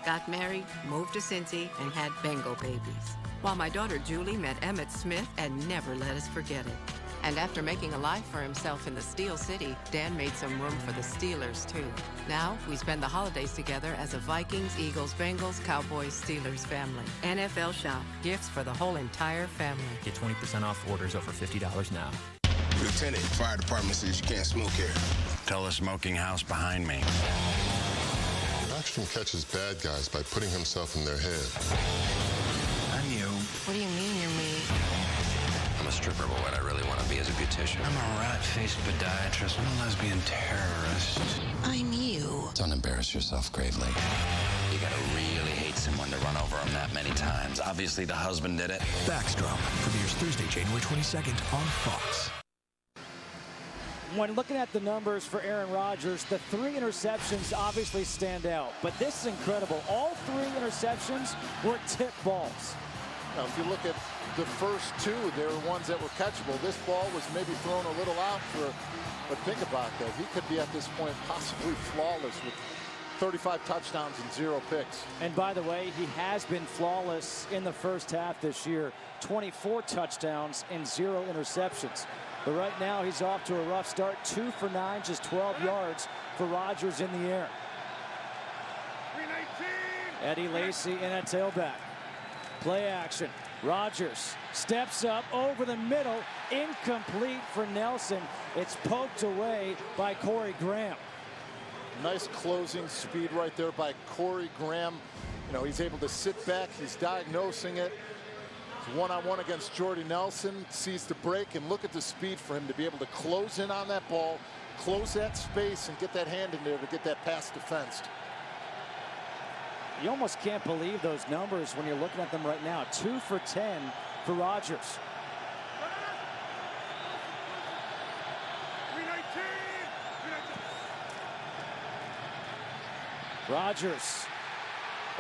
got married, moved to Cincy, and had Bengal babies. While my daughter Julie met Emmett Smith and never let us forget it. And after making a life for himself in the Steel City, Dan made some room for the Steelers, too. Now, we spend the holidays together as a Vikings, Eagles, Bengals, Cowboys, Steelers family. NFL Shop. Gifts for the whole entire family. Get 20% off orders over $50 now. Lieutenant, fire department says you can't smoke here. Tell the smoking house behind me. Action catches bad guys by putting himself in their head. I'm you. What do you mean you're me? I'm a stripper, but what I really want to be is a beautician. I'm a rat-faced podiatrist. I'm a lesbian terrorist. I'm you. Don't embarrass yourself gravely. You gotta really hate someone to run over them that many times. Obviously, the husband did it. Backstrom premieres Thursday, January 22nd on Fox. When looking at the numbers for Aaron Rodgers, the 3 interceptions obviously stand out. But this is incredible. All 3 interceptions were tip balls. Now, if you look at the first 2, they were ones that were catchable. This ball was maybe thrown a little out for, but think about that. He could be at this point possibly flawless with 35 touchdowns and 0 picks. And by the way, he has been flawless in the first half this year. 24 touchdowns and 0 interceptions. But right now he's off to a rough start. 2 for 9, just 12 yards for Rodgers in the air. Eddie Lacy in at tailback. Play action. Rodgers steps up over the middle. Incomplete for Nelson. It's poked away by Corey Graham. Nice closing speed right there by Corey Graham. You know, he's able to sit back. He's diagnosing it. He's one-on-one against Jordy Nelson. Sees the break, and look at the speed for him to be able to close in on that ball, close that space and get that hand in there to get that pass defensed. You almost can't believe those numbers when you're looking at them right now. 2 for 10 for Rodgers. Rodgers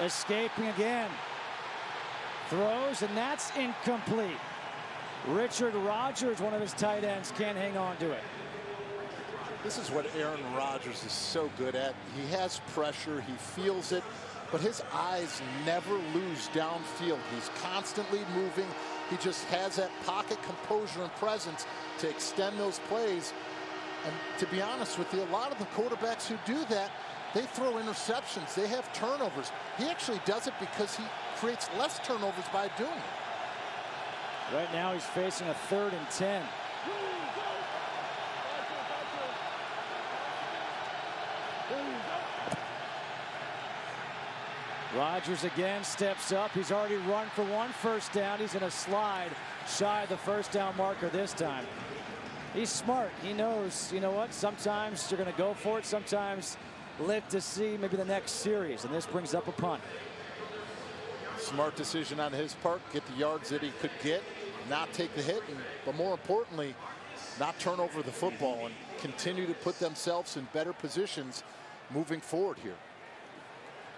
escaping again. Throws, and that's incomplete. Richard Rodgers, one of his tight ends, can't hang on to it. This is what Aaron Rodgers is so good at. He has pressure, he feels it, but his eyes never lose downfield. He's constantly moving. He just has that pocket composure and presence to extend those plays. And to be honest with you, a lot of the quarterbacks who do that, they throw interceptions. They have turnovers. He actually does it because he creates less turnovers by doing it. Right now he's facing a 3rd and 10. Rodgers again steps up. He's already run for 1 first down. He's in a slide shy of the first down marker this time. He's smart. He knows, you know what, sometimes you're going to go for it. Sometimes live to see maybe the next series. And this brings up a punt. Smart decision on his part. Get the yards that he could get. Not take the hit. But more importantly, not turn over the football and continue to put themselves in better positions moving forward here.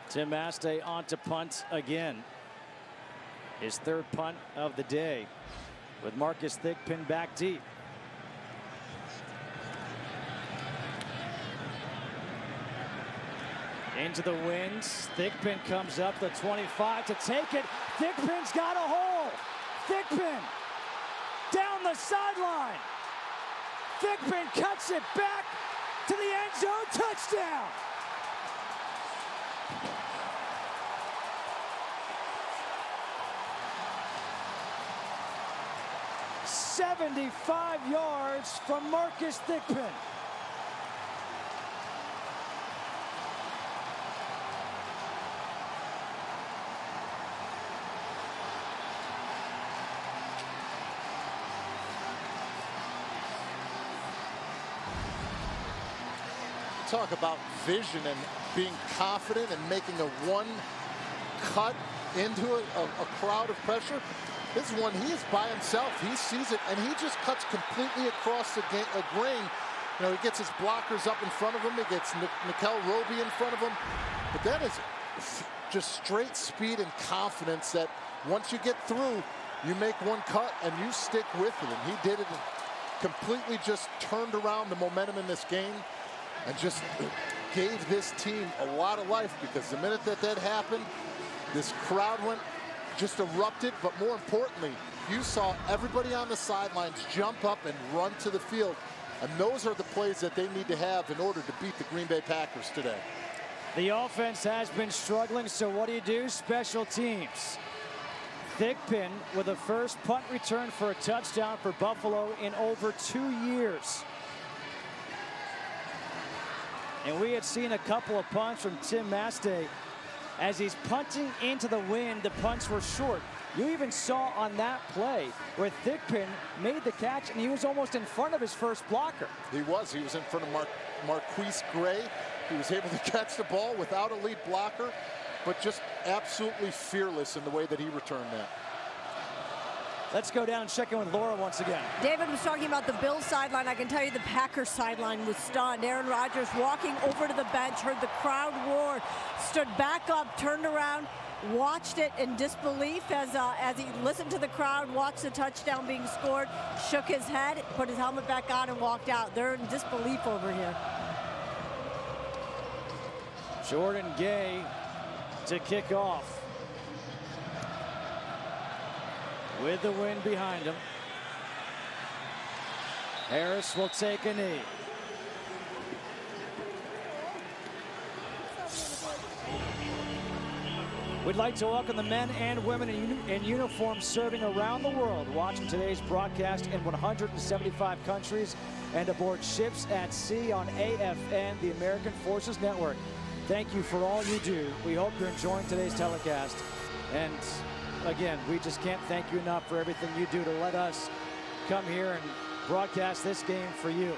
Tim Mastay on to punt again. His 3rd punt of the day with Marcus Thigpen back deep. Into the wind. Thigpen comes up the 25 to take it. Thigpen's got a hole. Thigpen down the sideline. Thigpen cuts it back to the end zone. Touchdown. "75 yards from Marcus Thigpen." Talk about vision and being confident and making a one cut into a crowd of pressure. This one, he is by himself. He sees it, and he just cuts completely across the grain. You know, he gets his blockers up in front of him. He gets Nickel Roby in front of him. But that is just straight speed and confidence that once you get through, you make one cut and you stick with it. And he did it and completely just turned around the momentum in this game and just gave this team a lot of life, because the minute that happened, this crowd just erupted. But more importantly, you saw everybody on the sidelines jump up and run to the field. And those are the plays that they need to have in order to beat the Green Bay Packers today. The offense has been struggling, so what do? Special teams. Thigpen with a first punt return for a touchdown for Buffalo in over 2 years. And we had seen a couple of punts from Tim Mastay. As he's punting into the wind, the punts were short. You even saw on that play where Thigpen made the catch, and he was almost in front of his first blocker. He was in front of Marquise Gray. He was able to catch the ball without a lead blocker, but just absolutely fearless in the way that he returned that. Let's go down and check in with Laura once again. David was talking about the Bills sideline. I can tell you the Packers sideline was stunned. Aaron Rodgers walking over to the bench, heard the crowd roar, stood back up, turned around, watched it in disbelief as he listened to the crowd, watched the touchdown being scored, shook his head, put his helmet back on, and walked out. They're in disbelief over here. Jordan Gay to kick off. With the wind behind him. Harris will take a knee. We'd like to welcome the men and women in uniform serving around the world, watching today's broadcast in 175 countries and aboard ships at sea on AFN, the American Forces Network. Thank you for all you do. We hope you're enjoying today's telecast. And again, we just can't thank you enough for everything you do to let us come here and broadcast this game for you.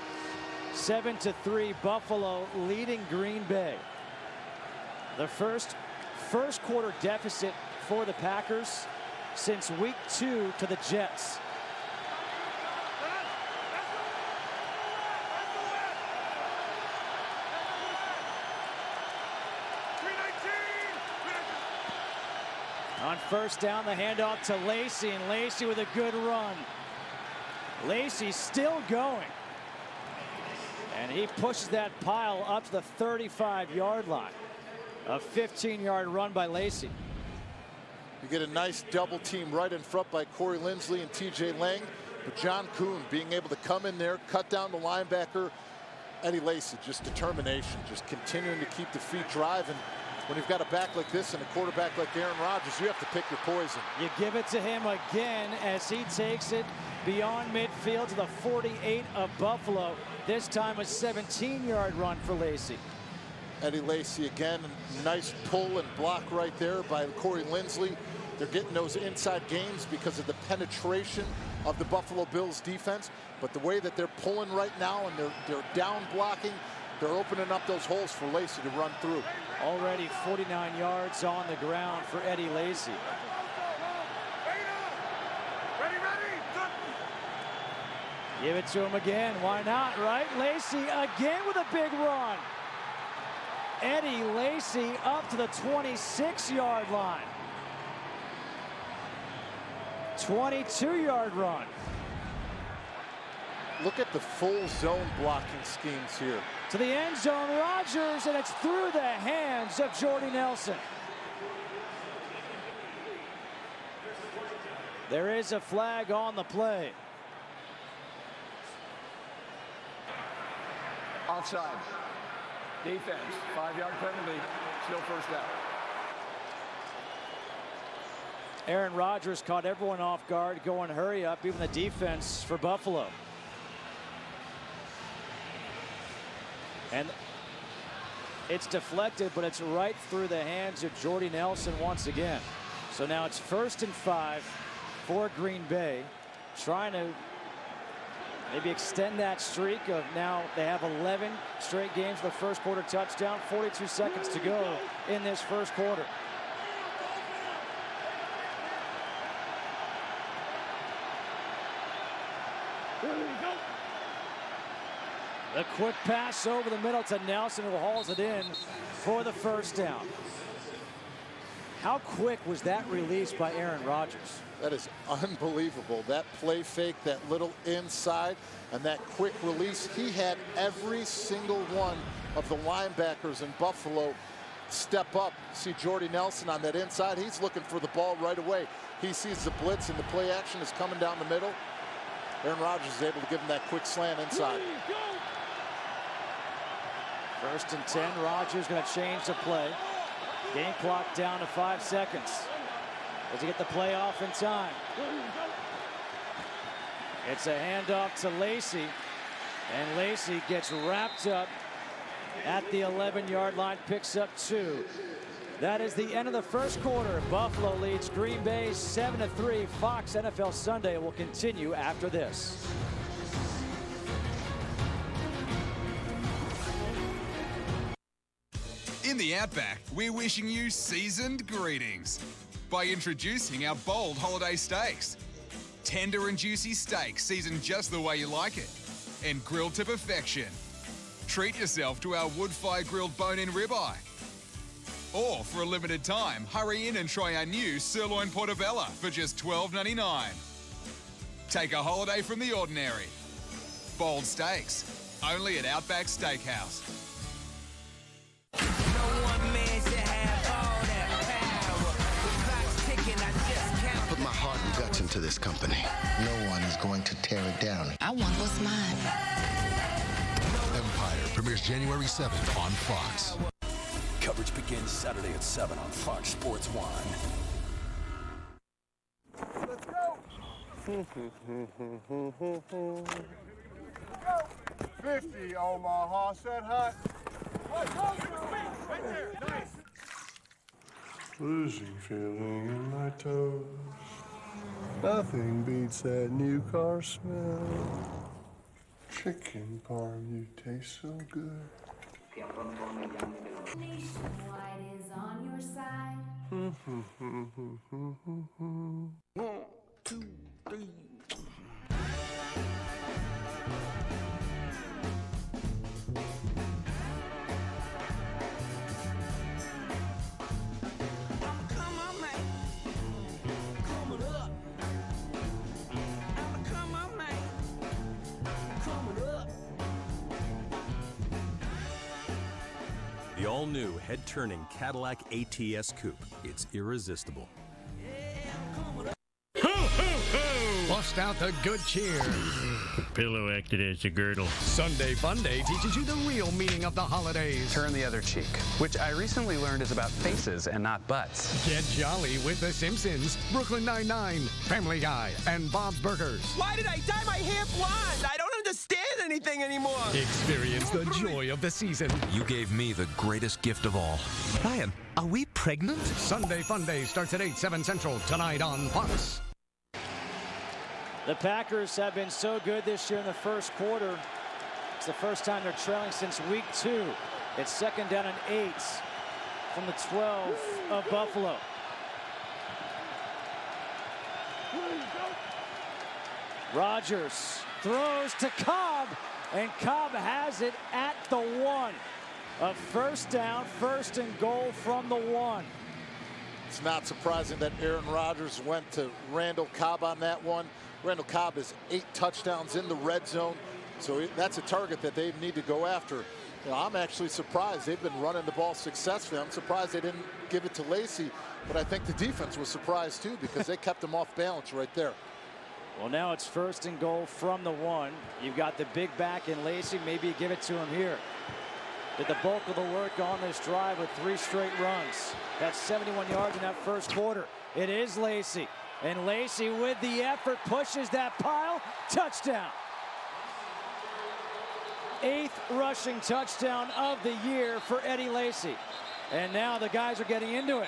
7-3, Buffalo leading Green Bay. The first quarter deficit for the Packers since week 2 to the Jets. On first down, the handoff to Lacy, and Lacy with a good run. Lacy still going. And he pushes that pile up to the 35-yard line. A 15-yard run by Lacy. You get a nice double team right in front by Corey Linsley and TJ Lang. But John Kuhn being able to come in there, cut down the linebacker. Eddie Lacy, just determination, just continuing to keep the feet driving. When you've got a back like this and a quarterback like Aaron Rodgers, you have to pick your poison. You give it to him again as he takes it beyond midfield to the 48 of Buffalo. This time a 17-yard run for Lacy. Eddie Lacy again, nice pull and block right there by Corey Linsley. They're getting those inside gains because of the penetration of the Buffalo Bills defense. But the way that they're pulling right now and they're down blocking, they're opening up those holes for Lacy to run through. Already 49 yards on the ground for Eddie Lacy. Give it to him again. Why not, right? Lacy again with a big run. Eddie Lacy up to the 26-yard line. 22-yard run. Look at the full zone blocking schemes here. To the end zone, Rodgers, and it's through the hands of Jordy Nelson. There is a flag on the play. Offside. Defense, 5-yard penalty, still first down. Aaron Rodgers caught everyone off guard, going hurry up, even the defense for Buffalo. And it's deflected, but it's right through the hands of Jordy Nelson once again. So now it's 1st and 5 for Green Bay, trying to maybe extend that streak of now they have 11 straight games for the first quarter touchdown. 42 seconds to go in this first quarter. The quick pass over the middle to Nelson, who hauls it in for the first down. How quick was that release by Aaron Rodgers? That is unbelievable. That play fake, that little inside, and that quick release. He had every single one of the linebackers in Buffalo step up. See Jordy Nelson on that inside. He's looking for the ball right away. He sees the blitz and the play action is coming down the middle. Aaron Rodgers is able to give him that quick slant inside. 1st and 10. Rodgers going to change the play. Game clock down to 5 seconds. Does he get the play off in time? It's a handoff to Lacy, and Lacy gets wrapped up at the 11-yard line, picks up 2. That is the end of the first quarter. Buffalo leads Green Bay 7-3. Fox NFL Sunday will continue after this. In the Outback, we're wishing you seasoned greetings by introducing our bold holiday steaks. Tender and juicy steak seasoned just the way you like it and grilled to perfection. Treat yourself to our wood-fire grilled bone-in ribeye. Or for a limited time, hurry in and try our new sirloin portobello for just $12.99. Take a holiday from the ordinary. Bold steaks, only at Outback Steakhouse. I put my heart and guts into this company. No one is going to tear it down. I want what's mine. Empire premieres January 7th on Fox. Coverage begins Saturday at 7 on Fox Sports 1. Let's go! 50 Omaha said hot. Right there, nice. Losing feeling in my toes. Nothing beats that new car smell. Chicken parm, you taste so good. Nationwide is on your side. 1, 2, 3. The all-new head-turning Cadillac ATS Coupe. It's irresistible. Bust out the good cheer. The pillow acted as a girdle. Sunday Fun Day teaches you the real meaning of the holidays. Turn the other cheek, which I recently learned is about faces and not butts. Get jolly with The Simpsons, Brooklyn Nine-Nine, Family Guy, and Bob's Burgers. Why did I dye my hair blonde? I don't understand anything anymore. Experience the joy of the season. You gave me the greatest gift of all. Brian, are we pregnant? Sunday Fun Day starts at 8, 7 Central tonight on Fox. The Packers have been so good this year in the first quarter. It's the first time they're trailing since week 2. It's second down and 8 from the 12 of Buffalo. Rodgers throws to Cobb, and Cobb has it at the 1. A first down, first and goal from the 1. It's not surprising that Aaron Rodgers went to Randall Cobb on that one. Randall Cobb has 8 touchdowns in the red zone, so that's a target that they need to go after. You know, I'm actually surprised. They've been running the ball successfully. I'm surprised they didn't give it to Lacy, but I think the defense was surprised too because they kept him off balance right there. Well, now it's first and goal from the 1. You've got the big back in Lacy. Maybe you give it to him here. Did the bulk of the work on this drive with 3 straight runs. That's 71 yards in that first quarter. It is Lacy. And Lacy with the effort pushes that pile. Touchdown. 8th rushing touchdown of the year for Eddie Lacy. And now the guys are getting into it.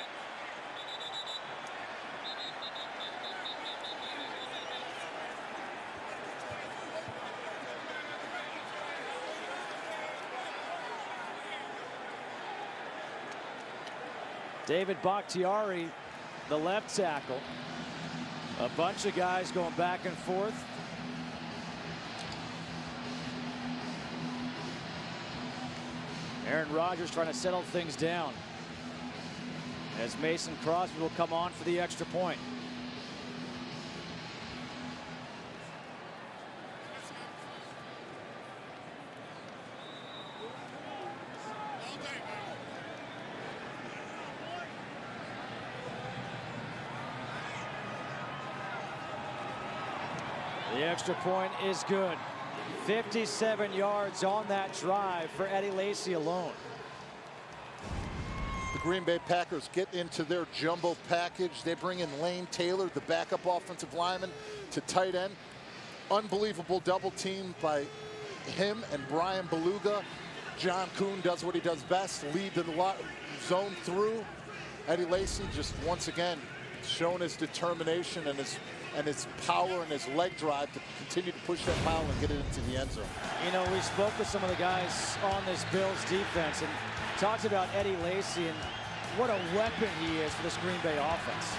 David Bakhtiari, the left tackle. A bunch of guys going back and forth. Aaron Rodgers trying to settle things down as Mason Crosby will come on for the extra point. The extra point is good. 57 yards on that drive for Eddie Lacy alone. The Green Bay Packers get into their jumbo package. They bring in Lane Taylor, the backup offensive lineman, to tight end. Unbelievable double team by him and Brian Beluga. John Kuhn does what he does best, lead the zone through. Eddie Lacy just once again shown his determination and his power and his leg drive to continue to push that pile and get it into the end zone. You know, we spoke with some of the guys on this Bills defense and talked about Eddie Lacy and what a weapon he is for this Green Bay offense.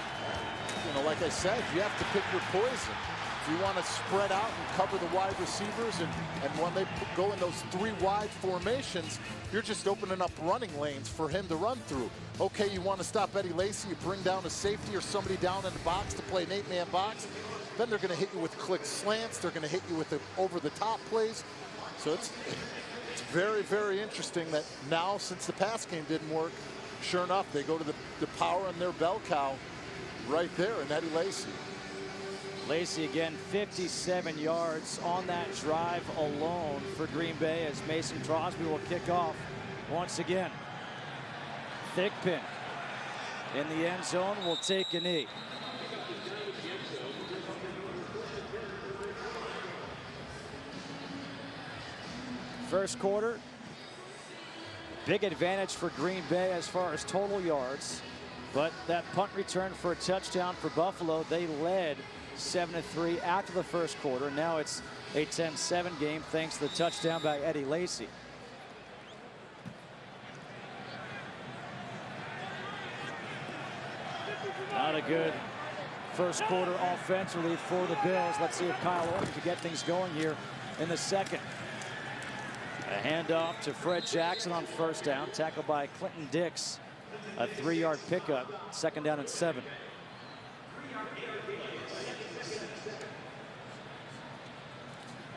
You know, like I said, you have to pick your poison. If you want to spread out and cover the wide receivers, and when they go in those 3 wide formations, you're just opening up running lanes for him to run through. Okay, you want to stop Eddie Lacy, you bring down a safety or somebody down in the box to play an 8-man box. Then they're going to hit you with click slants. They're going to hit you with the over-the-top plays. So it's very, very interesting that now, since the pass game didn't work, sure enough, they go to the power in their bell cow right there in Eddie Lacy. Lacy again, 57 yards on that drive alone for Green Bay as Mason Crosby will kick off once again. Thigpen in the end zone will take a knee. First quarter, big advantage for Green Bay as far as total yards, but that punt return for a touchdown for Buffalo, they led 7-3 after the first quarter. Now it's a 10-7 game thanks to the touchdown by Eddie Lacy. Not a good first quarter offensively for the Bills. Let's see if Kyle Orton can get things going here in the second. A handoff to Fred Jackson on first down, tackled by Clinton Dix. A 3-yard pickup, 2nd down and 7.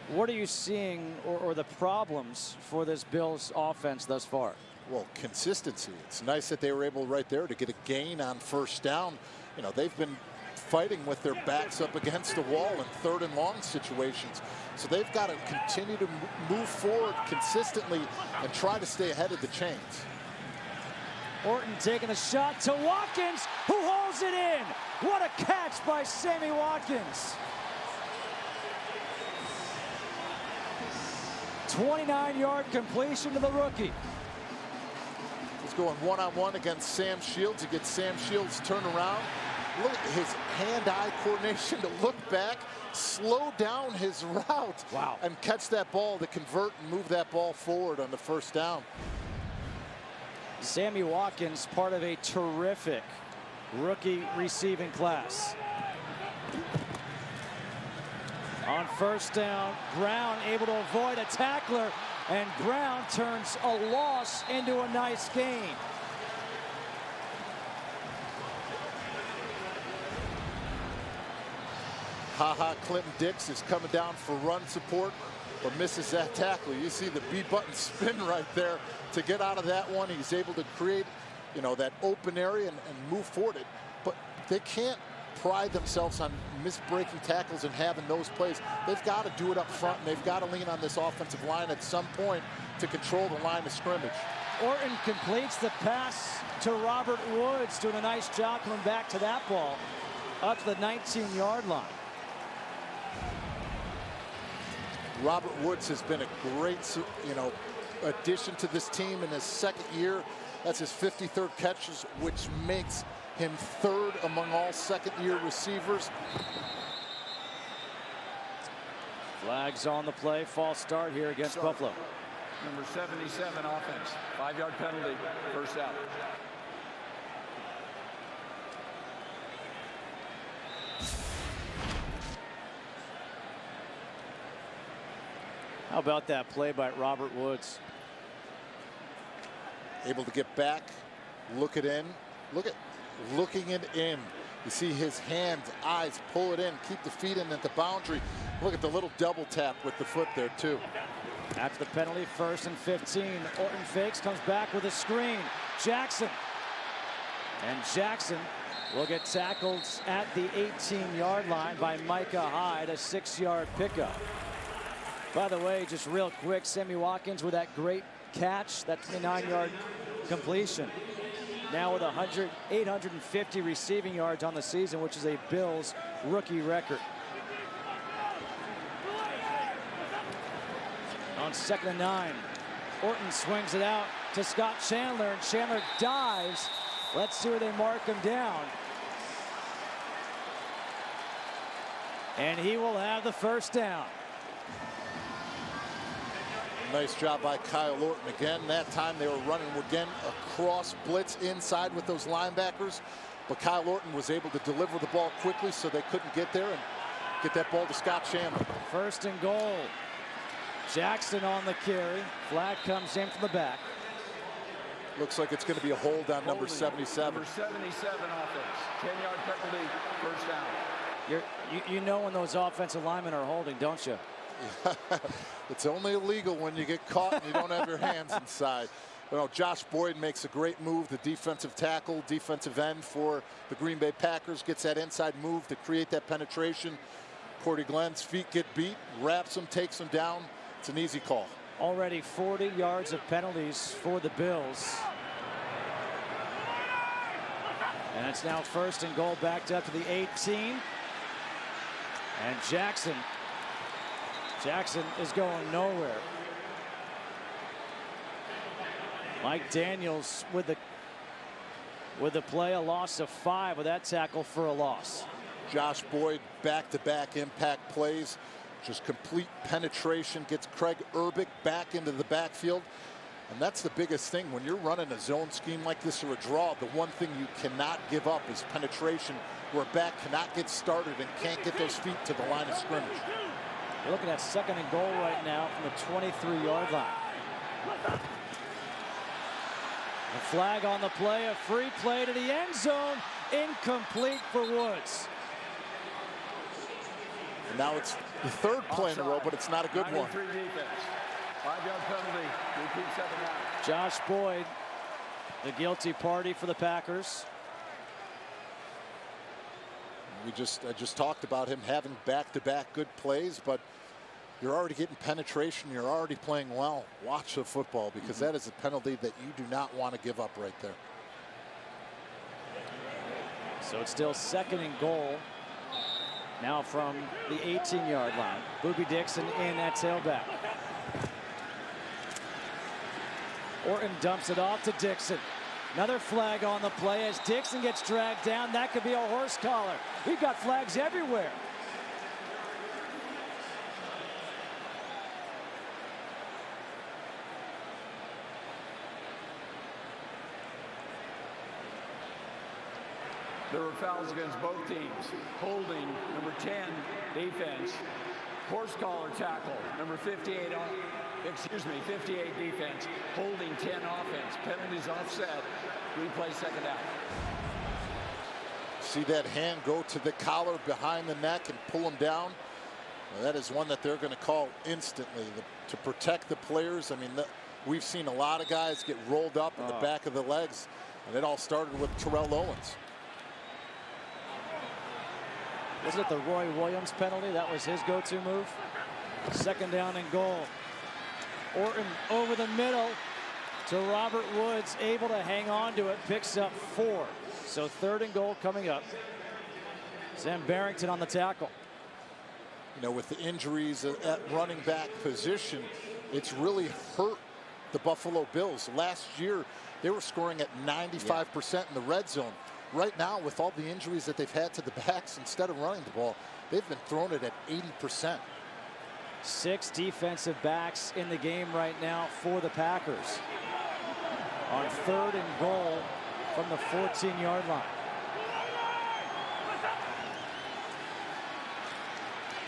What are you seeing or the problems for this Bills offense thus far? Well, consistency. It's nice that they were able right there to get a gain on first down. You know, they've been fighting with their backs up against the wall in 3rd and long situations. So they've got to continue to move forward consistently and try to stay ahead of the chains. Orton taking a shot to Watkins, who holds it in. What a catch by Sammy Watkins. 29-yard completion to the rookie. He's going one-on-one against Sam Shields. He gets Sam Shields turned around. Look at his hand-eye coordination to look back, slow down his route, and catch that ball to convert and move that ball forward on the first down. Sammy Watkins, part of a terrific rookie receiving class. On first down, Brown able to avoid a tackler, and Brown turns a loss into a nice gain. Clinton Dix is coming down for run support, but misses that tackle. You see the B button spin right there to get out of that one. He's able to create, you know, that open area and move forward. But they can't pride themselves on misbreaking tackles and having those plays. They've got to do it up front, and they've got to lean on this offensive line at some point to control the line of scrimmage. Orton completes the pass to Robert Woods, doing a nice job coming back to that ball up to the 19-yard line. Robert Woods has been a great, you know, addition to this team in his 2nd year. That's his 53rd catches, which makes him 3rd among all 2nd-year receivers. Flags on the play. False start here against Buffalo. Number 77 offense. 5-yard penalty. First out. How about that play by Robert Woods? Able to get back, look it in, looking it in. You see his hands, eyes, pull it in, keep the feet in at the boundary. Look at the little double tap with the foot there too. After the penalty, 1st and 15. Orton fakes, comes back with a screen. Jackson. And Jackson will get tackled at the 18-yard line by Micah Hyde, a 6-yard pickup. By the way, just real quick, Sammy Watkins with that great catch, that 29-yard completion. Now with 850 receiving yards on the season, which is a Bills rookie record. On 2nd and 9, Orton swings it out to Scott Chandler, and Chandler dives. Let's see where they mark him down. And he will have the first down. Nice job by Kyle Orton again. That time they were running again a cross blitz inside with those linebackers. But Kyle Orton was able to deliver the ball quickly so they couldn't get there and get that ball to Scott Chandler. 1st and goal. Jackson on the carry. Flag comes in from the back. Looks like it's going to be a hold on number 77. Number 77 offense. 10-yard penalty. First down. You know when those offensive linemen are holding, don't you? It's only illegal when you get caught and you don't have your hands inside. You know, Josh Boyd makes a great move, the defensive tackle, defensive end for the Green Bay Packers, gets that inside move to create that penetration. Cordy Glenn's feet get beat, wraps him, takes him down. It's an easy call. Already 40 yards of penalties for the Bills. And it's now 1st and goal, backed up to the 18. And Jackson is going nowhere. Mike Daniels with the play, a loss of 5 with that tackle for a loss. Josh Boyd, back-to-back impact plays. Just complete penetration, gets Craig Urbick back into the backfield. And that's the biggest thing. When you're running a zone scheme like this or a draw, the one thing you cannot give up is penetration, where a back cannot get started and can't get those feet to the line of scrimmage. We're looking at 2nd and goal right now from the 23-yard line. A flag on the play, a free play to the end zone, incomplete for Woods. And now it's the 3rd play in a row, but it's not a good one. Defense. 5-yard penalty. Repeat 2nd down. Josh Boyd, the guilty party for the Packers. I just talked about him having back-to-back good plays, but you're already getting penetration. You're already playing well. Watch the football, because that is a penalty that you do not want to give up right there. So it's still 2nd and goal. Now from the 18-yard line. Boobie Dixon in at tailback. Orton dumps it off to Dixon. Another flag on the play as Dixon gets dragged down. That could be a horse collar. We've got flags everywhere. There were fouls against both teams. Holding, number 10, defense. Horse collar tackle, number 58 defense. Holding 10 offense. Penalties offset. Replay 2nd down. See that hand go to the collar behind the neck and pull him down? Well, that is one that they're going to call instantly to protect the players. I mean, we've seen a lot of guys get rolled up in the back of the legs, and it all started with Terrell Owens. Wasn't it the Roy Williams penalty? That was his go-to move. 2nd down and goal. Orton over the middle to Robert Woods, able to hang on to it, picks up 4. So 3rd and goal coming up. Sam Barrington on the tackle. You know, with the injuries at running back position, it's really hurt the Buffalo Bills. Last year, they were scoring at 95% in the red zone. Right now, with all the injuries that they've had to the backs, instead of running the ball, they've been throwing it at 80%. 6 defensive backs in the game right now for the Packers. On 3rd and goal from the 14-yard line.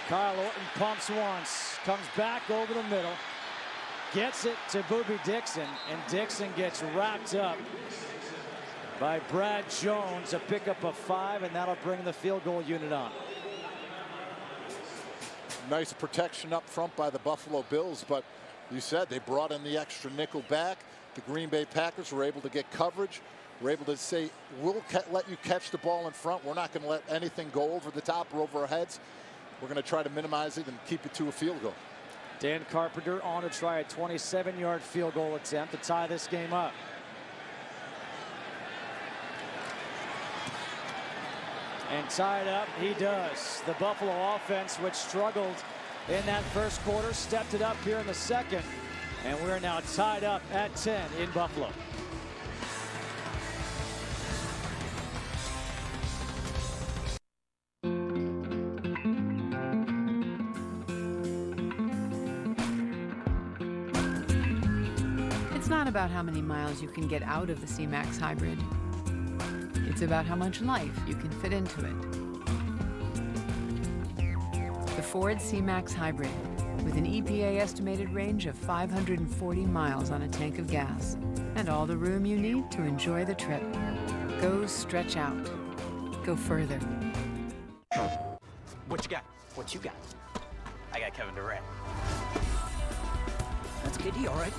Kyle Orton pumps once, comes back over the middle, gets it to Boobie Dixon, and Dixon gets wrapped up by Brad Jones, a pickup of 5, and that'll bring the field goal unit on. Nice protection up front by the Buffalo Bills, but you said they brought in the extra nickel back. The Green Bay Packers were able to get coverage. We're able to say, we'll let you catch the ball in front. We're not going to let anything go over the top or over our heads. We're going to try to minimize it and keep it to a field goal. Dan Carpenter on to try a 27-yard field goal attempt to tie this game up. And tied up he does. The Buffalo offense, which struggled in that first quarter, stepped it up here in the second. And we're now tied up at 10 in Buffalo. It's not about how many miles you can get out of the C-Max Hybrid. It's about how much life you can fit into it. The Ford C-Max Hybrid, with an EPA estimated range of 540 miles on a tank of gas, and all the room you need to enjoy the trip. Go stretch out. Go further. What you got? What you got? I got Kevin Durant. That's KD, all right.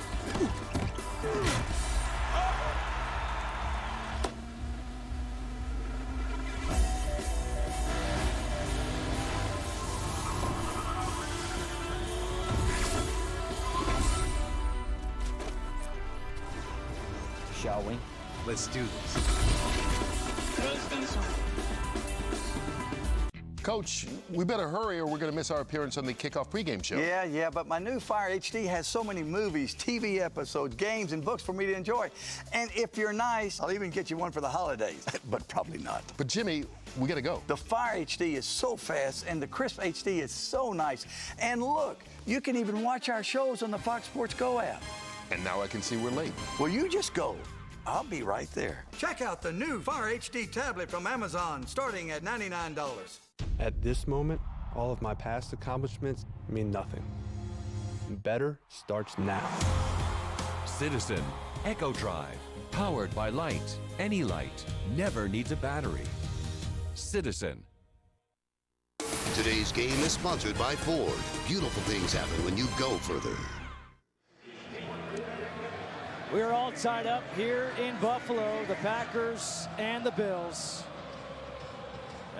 Shall we? Let's do this. Coach, we better hurry or we're going to miss our appearance on the kickoff pregame show. Yeah, but my new Fire HD has so many movies, TV episodes, games, and books for me to enjoy. And if you're nice, I'll even get you one for the holidays, but probably not. But Jimmy, we got to go. The Fire HD is so fast, and the Crisp HD is so nice. And look, you can even watch our shows on the Fox Sports Go app. And now I can see we're late. Well, you just go. I'll be right there. Check out the new Fire HD tablet from Amazon, starting at $99. At this moment, all of my past accomplishments mean nothing. Better starts now. Citizen, Echo Drive, powered by light. Any light, never needs a battery. Citizen. Today's game is sponsored by Ford. Beautiful things happen when you go further. We're all tied up here in Buffalo, the Packers and the Bills.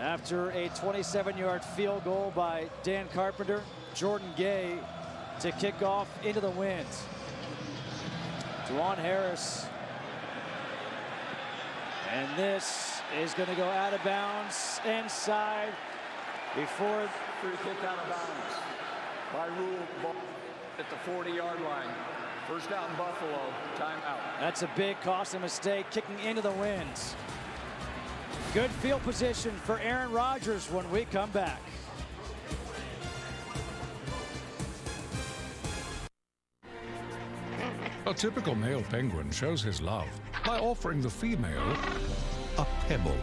After a 27-yard field goal by Dan Carpenter, Jordan Gay to kick off into the wind. Juwan Harris. And this is going to go out of bounds inside before free kick out of bounds by rule at the 40-yard line. First down Buffalo, timeout. That's a big costly mistake, kicking into the wind. Good field position for Aaron Rodgers when we come back. A typical male penguin shows his love by offering the female a pebble.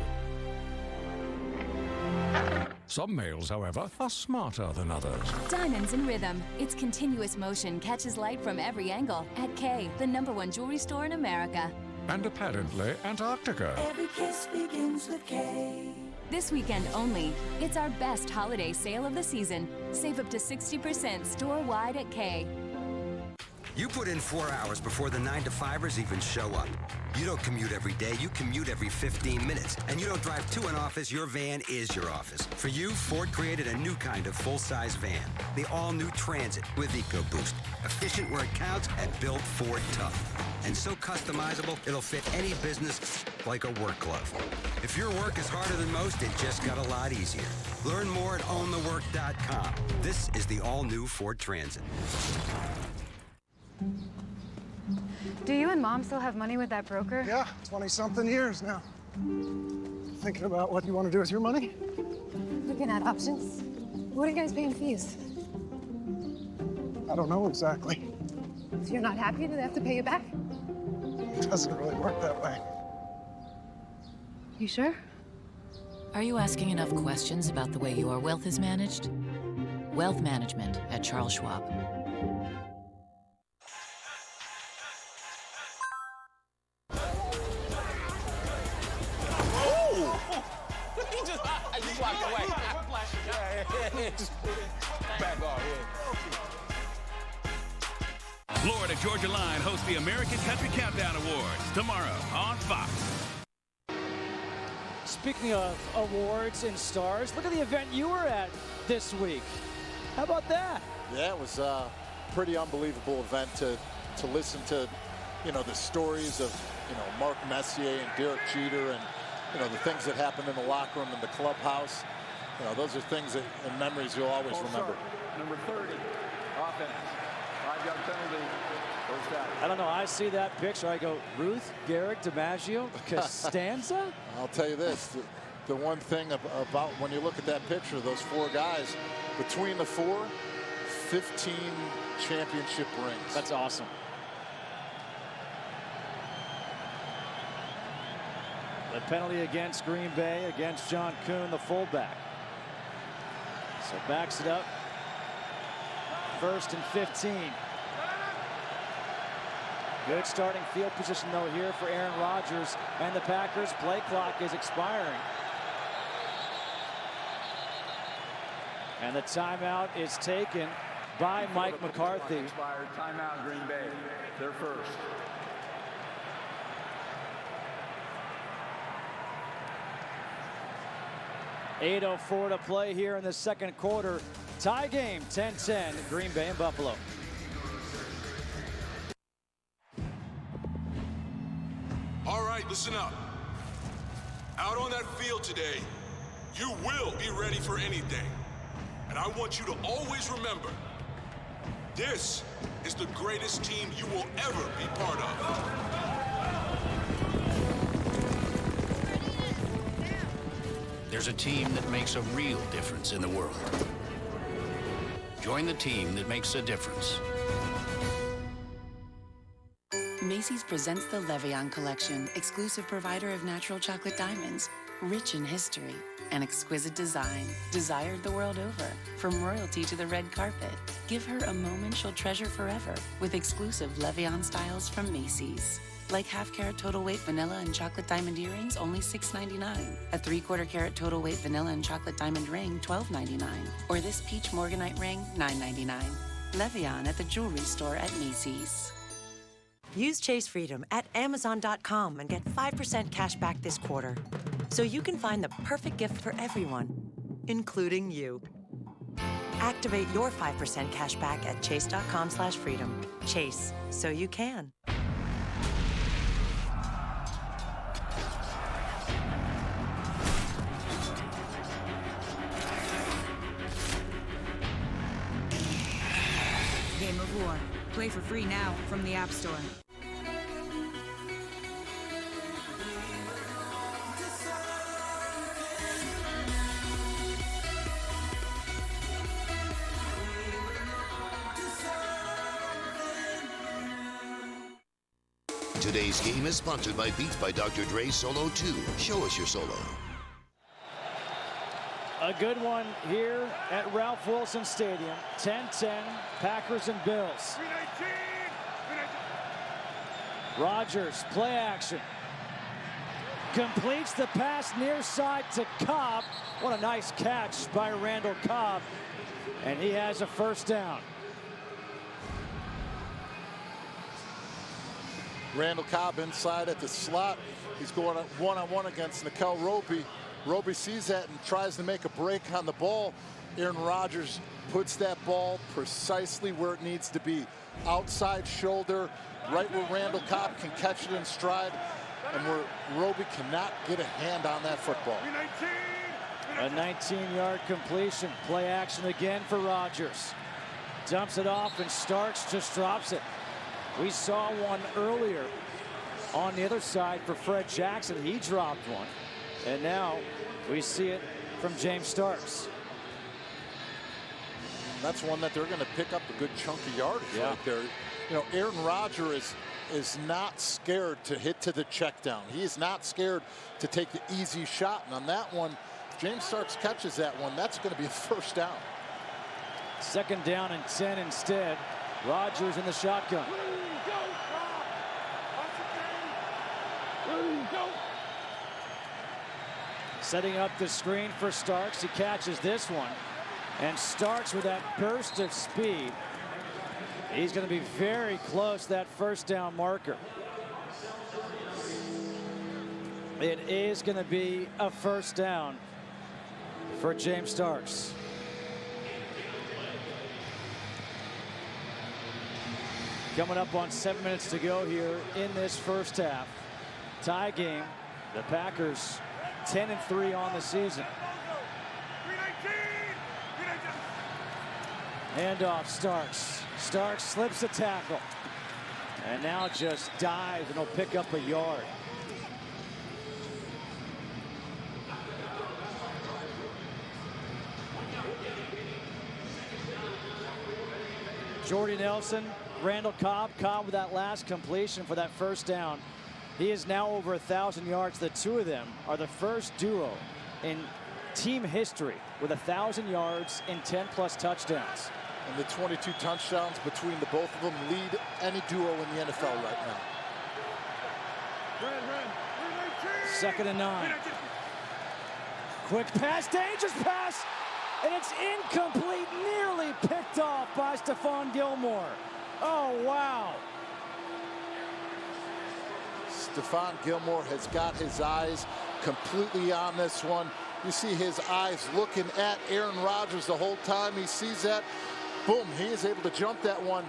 Some males, however, are smarter than others. Diamonds in Rhythm. Its continuous motion catches light from every angle at Kay, the #1 jewelry store in America. And apparently Antarctica. Every kiss begins with Kay. This weekend only, it's our best holiday sale of the season. Save up to 60% store-wide at Kay. You put in 4 hours before the 9-to-5ers even show up. You don't commute every day, you commute every 15 minutes. And you don't drive to an office, your van is your office. For you, Ford created a new kind of full-size van. The all-new Transit with EcoBoost. Efficient where it counts and built Ford tough. And so customizable, it'll fit any business like a work glove. If your work is harder than most, it just got a lot easier. Learn more at ownthework.com. This is the all-new Ford Transit. Do you and Mom still have money with that broker? Yeah, 20-something years now. Thinking about what you want to do with your money? Looking at options. What are you guys paying fees? I don't know exactly. If you're not happy, do they have to pay you back? It doesn't really work that way. You sure? Are you asking enough questions about the way your wealth is managed? Wealth management at Charles Schwab. I just walked away. Just back off, Florida Georgia Line hosts the American Country Countdown Awards tomorrow on Fox. Speaking of awards and stars, look at the event you were at this week. How about that? Yeah, it was a pretty unbelievable event to listen to, the stories of, Mark Messier and Derek Jeter and, the things that happened in the locker room and the clubhouse. Those are things and memories you'll always remember. Number 30, offense. 5-yard penalty. First down. I don't know. I see that picture. I go, Ruth, Garrett, DiMaggio, Costanza? I'll tell you this. The one thing about when you look at that picture, those 4 guys, between the 4, 15 championship rings. That's awesome. The penalty against Green Bay, against John Kuhn, the fullback. So backs it up. 1st and 15. Good starting field position, though, here for Aaron Rodgers and the Packers. Play clock is expiring. And the timeout is taken by Mike McCarthy. Expired. Timeout, Green Bay. They're first. .804 to play here in the second quarter. Tie game, 10-10, Green Bay and Buffalo. All right, listen up. Out on that field today, You will be ready for anything. And I want you to always remember, this is the greatest team you will ever be part of. There's a team that makes a real difference in the world. Join the team that makes a difference. Macy's presents the Le'Veon Collection, exclusive provider of natural chocolate diamonds. Rich in history and exquisite design, desired the world over. From royalty to the red carpet, give her a moment she'll treasure forever with exclusive Le'Veon styles from Macy's. Like half-carat total weight vanilla and chocolate diamond earrings, only $6.99. A 3/4 carat total weight vanilla and chocolate diamond ring, $12.99. Or this peach morganite ring, $9.99. Le'Veon at the jewelry store at Macy's. Use Chase Freedom at Amazon.com and get 5% cash back this quarter. So you can find the perfect gift for everyone, including you. Activate your 5% cash back at chase.com/freedom. Chase, so you can. Game of War. Play for free now from the App Store. Today's game is sponsored by Beats by Dr. Dre Solo 2. Show us your solo. A good one here at Ralph Wilson Stadium. 10-10, Packers and Bills. Rodgers, play action. Completes the pass near side to Cobb. What a nice catch by Randall Cobb. And he has a first down. Randall Cobb inside at the slot. He's going one-on-one against Nickel Roby. Roby sees that and tries to make a break on the ball. Aaron Rodgers puts that ball precisely where it needs to be. Outside shoulder, right where Randall Cobb can catch it in stride, and where Roby cannot get a hand on that football. A 19-yard completion. Play action again for Rodgers. Dumps it off, and Starks just drops it. We saw one earlier on the other side for Fred Jackson. He dropped one. And now we see it from James Starks. That's one that they're going to pick up a good chunk of yardage right there. You know, Aaron Rodgers is not scared to hit to the check down. He is not scared to take the easy shot. And on that one, if James Starks catches that one, that's going to be a first down. 2nd down and 10 instead. Rodgers in the shotgun. Setting up the screen for Starks. He catches this one. And Starks with that burst of speed. He's going to be very close to that first down marker. It is going to be a first down for James Starks. Coming up on 7 minutes to go here in this first half. Tie game. The Packers 10-3 on the season. Handoff Starks. Starks slips a tackle. And now just dives and he'll pick up a yard. Jordy Nelson, Randall Cobb. Cobb with that last completion for that first down. He is now over 1,000 yards. The two of them are the first duo in team history with 1,000 yards and 10+ touchdowns. And the 22 touchdowns between the both of them lead any duo in the NFL right now. 2nd and 9. Quick pass, dangerous pass, and it's incomplete, nearly picked off by Stephon Gilmore. Oh, wow. Stephon Gilmore has got his eyes completely on this one. You see his eyes looking at Aaron Rodgers the whole time. He sees that. Boom, he is able to jump that one.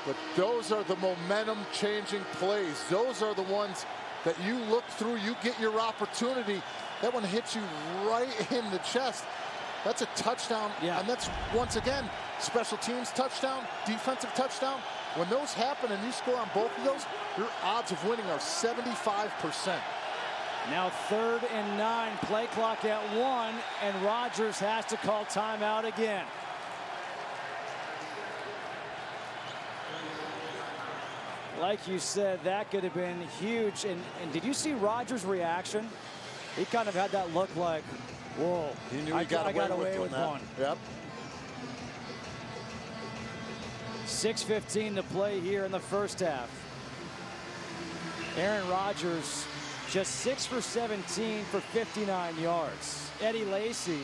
But those are the momentum-changing plays. Those are the ones that you look through, you get your opportunity, That one hits you right in the chest. That's a touchdown. And that's, once again, special teams touchdown, defensive touchdown. When those happen and you score on both of those, your odds of winning are 75%. Now 3rd and 9, play clock at 1, and Rodgers has to call timeout again. Like you said, that could have been huge. And did you see Rodgers' reaction? He kind of had that look like, whoa, he knew he got away with one. Yep. 6:15 to play here in the first half. Aaron Rodgers just 6 for 17 for 59 yards. Eddie Lacy,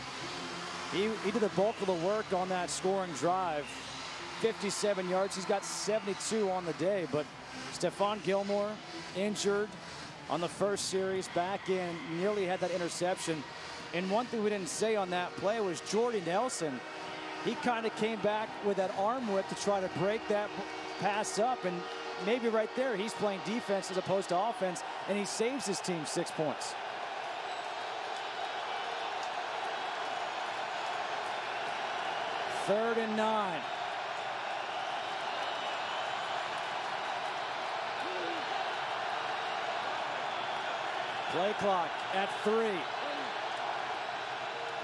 he did the bulk of the work on that scoring drive. 57 yards. He's got 72 on the day, but Stephon Gilmore injured on the first series back in, nearly had that interception. And one thing we didn't say on that play was Jordy Nelson. He kind of came back with that arm whip to try to break that pass up, and maybe right there he's playing defense as opposed to offense, and he saves his team 6 points. Third and 9. Play clock at 3. Here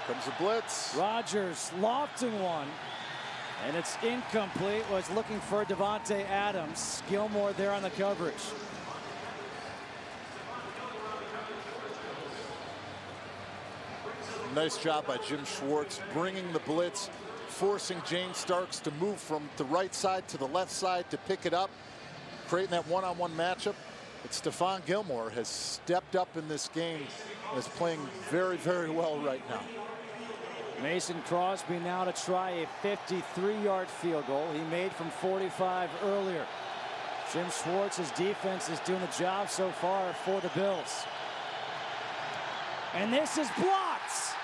comes the blitz. Rodgers lofting one, and it's incomplete. Was looking for Devontae Adams. Gilmore there on the coverage. Nice job by Jim Schwartz bringing the blitz, forcing James Starks to move from the right side to the left side to pick it up, creating that one-on-one matchup. But Stephon Gilmore has stepped up in this game and is playing very, very well right now. Mason Crosby now to try a 53-yard field goal. He made from 45 earlier. Jim Schwartz's defense is doing the job so far for the Bills. And this is blocked.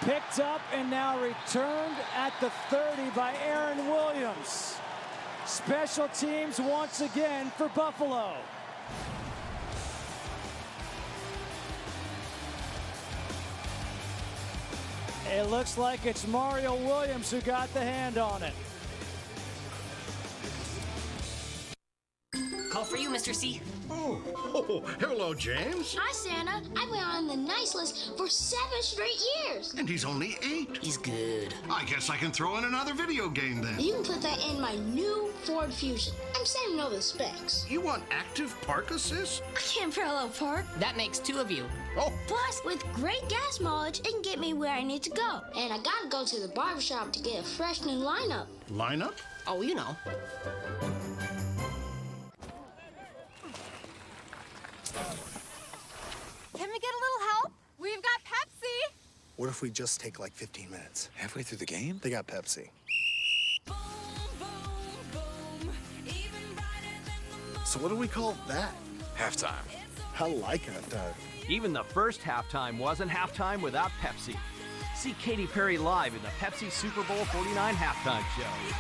Picked up and now returned at the 30 by Aaron Williams. Special teams once again for Buffalo. It looks like it's Mario Williams who got the hand on it. Call for you, Mr. C. Oh, hello, James. Hi, Santa. I've been on the nice list for 7 straight years. And he's only 8. He's good. I guess I can throw in another video game then. You can put that in my new Ford Fusion. I'm saving all the specs. You want active park assist? I can't parallel park. That makes 2 of you. Oh. Plus, with great gas mileage, it can get me where I need to go. And I gotta go to the barbershop to get a fresh new lineup. Lineup? Oh, you know. Can we get a little help? We've got Pepsi. What if we just take like 15 minutes? Halfway through the game, they got Pepsi. So what do we call that? Halftime. I like halftime. Even the first halftime wasn't halftime without Pepsi. See Katy Perry live in the Pepsi Super Bowl 49 halftime show.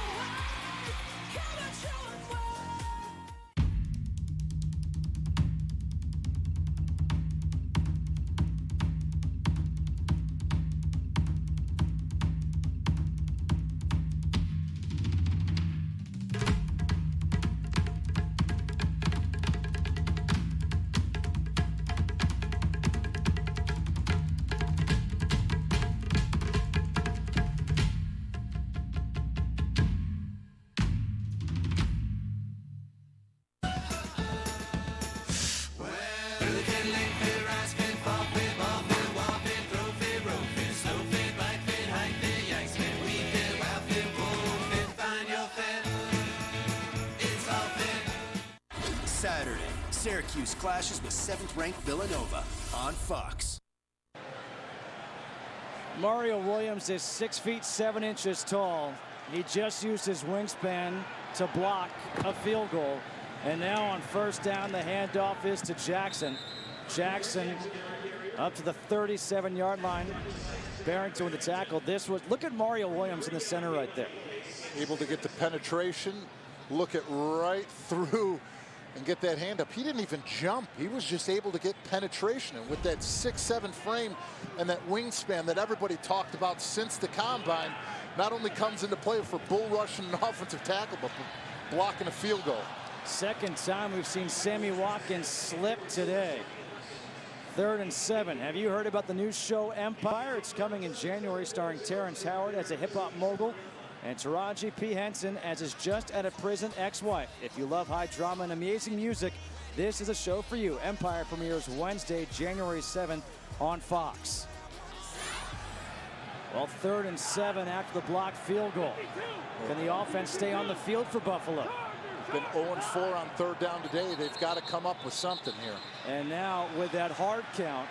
Saturday, Syracuse clashes with 7th-ranked Villanova on Fox. Mario Williams is 6 feet 7 inches tall. He just used his wingspan to block a field goal. And now on first down, the handoff is to Jackson. Jackson up to the 37-yard line. Barrington with the tackle. Look at Mario Williams in the center right there. Able to get the penetration, look it right through and get that hand up. He didn't even jump. He was just able to get penetration. And with that 6'7" frame and that wingspan that everybody talked about since the combine, not only comes into play for bull rushing an offensive tackle, but for blocking a field goal. Second time we've seen Sammy Watkins slip today. 3rd and 7. Have you heard about the new show Empire? It's coming in January, starring Terrence Howard as a hip-hop mogul and Taraji P. Henson as his just-out-of-prison ex-wife. If you love high drama and amazing music, this is a show for you. Empire premieres Wednesday, January 7th on Fox. Well, 3rd and 7 after the blocked field goal. Can the offense stay on the field for Buffalo? Been 0-4 on 3rd down today. They've got to come up with something here. And now with that hard count,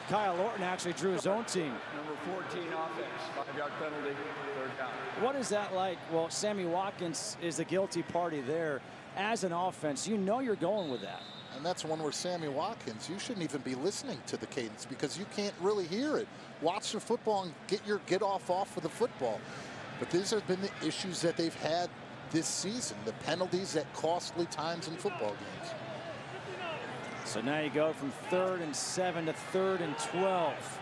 Kyle Orton actually drew his own team. Number 14 offense, 5-yard penalty, 3rd down. What is that like? Well, Sammy Watkins is the guilty party there. As an offense, you know you're going with that. And that's one where Sammy Watkins, you shouldn't even be listening to the cadence because you can't really hear it. Watch the football and get your off with the football. But these have been the issues that they've had this season, the penalties at costly times in football games. So now you go from 3rd and 7 to 3rd and 12.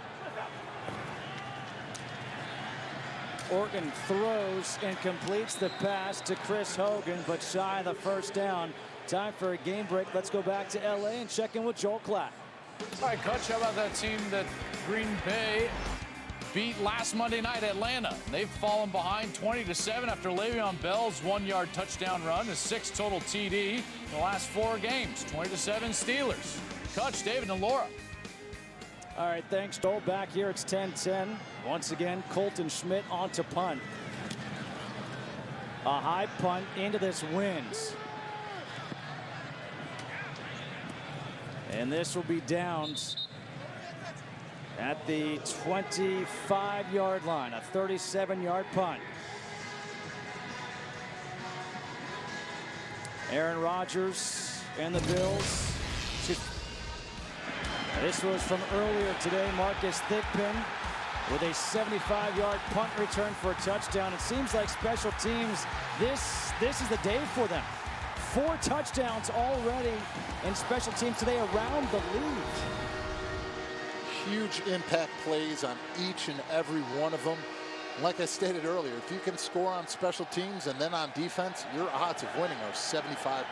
Orton throws and completes the pass to Chris Hogan, but shy of the 1st down. Time for a game break. Let's go back to LA and check in with Joel Klatt. All right, Coach, how about that team that Green Bay beat last Monday night, Atlanta? They've fallen behind 20-7 after Le'Veon Bell's 1-yard touchdown run, his 6th total TD in the last 4 games. 20-7 Steelers. Coach, David and Laura. All right, thanks, Joel. Back here, it's 10-10. Once again, Colton Schmidt on to punt. A high punt into this wins. And this will be downs at the 25-yard line, a 37-yard punt. Aaron Rodgers and the Bills. This was from earlier today. Marcus Thigpen with a 75-yard punt return for a touchdown. It seems like special teams, this is the day for them. 4 touchdowns already in special teams today around the league. Huge impact plays on each and every one of them. Like I stated earlier, if you can score on special teams and then on defense, your odds of winning are 75%.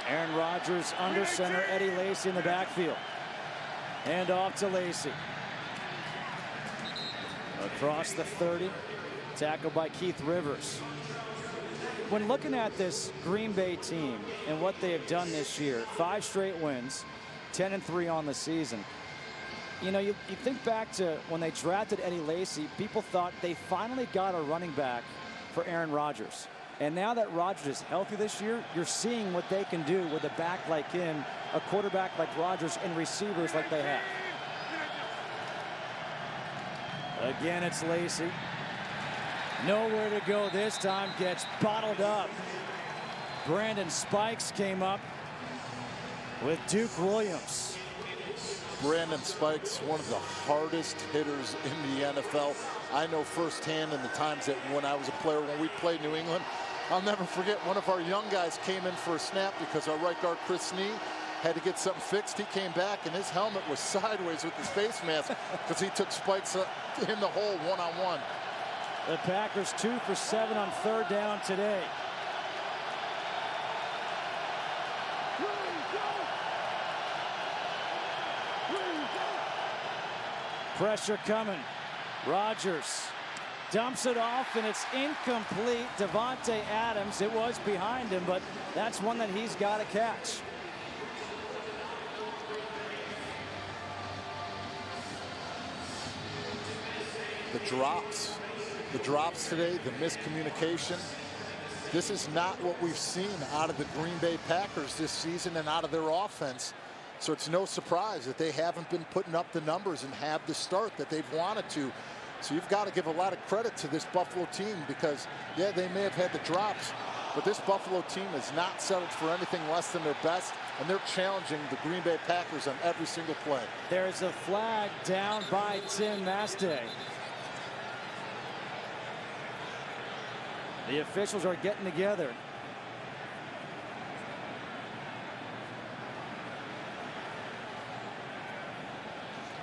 Aaron Rodgers under center, Eddie Lacy in the backfield. Hand off to Lacy. Across the 30, tackled by Keith Rivers. When looking at this Green Bay team and what they have done this year, 5 straight wins, 10-3 on the season. You know, you think back to when they drafted Eddie Lacy, people thought they finally got a running back for Aaron Rodgers. And now that Rodgers is healthy this year, you're seeing what they can do with a back like him, a quarterback like Rodgers, and receivers like they have. Again, it's Lacy. Nowhere to go this time, gets bottled up. Brandon Spikes came up with Duke Williams. Brandon Spikes, one of the hardest hitters in the NFL. I know firsthand in the times that when I was a player, when we played New England, I'll never forget one of our young guys came in for a snap because our right guard, Chris Snee, had to get something fixed. He came back and his helmet was sideways with his face mask because he took Spikes in the hole one-on-one. The Packers 2 for 7 on 3rd down today. Pressure coming. Rodgers dumps it off, and it's incomplete. Devontae Adams, it was behind him, but that's one that he's got to catch. The drops today, the miscommunication. This is not what we've seen out of the Green Bay Packers this season and out of their offense. So it's no surprise that they haven't been putting up the numbers and have the start that they've wanted to. So you've got to give a lot of credit to this Buffalo team because, yeah, they may have had the drops, but this Buffalo team has not settled for anything less than their best, and they're challenging the Green Bay Packers on every single play. There's a flag down by Tim Mastay. The officials are getting together.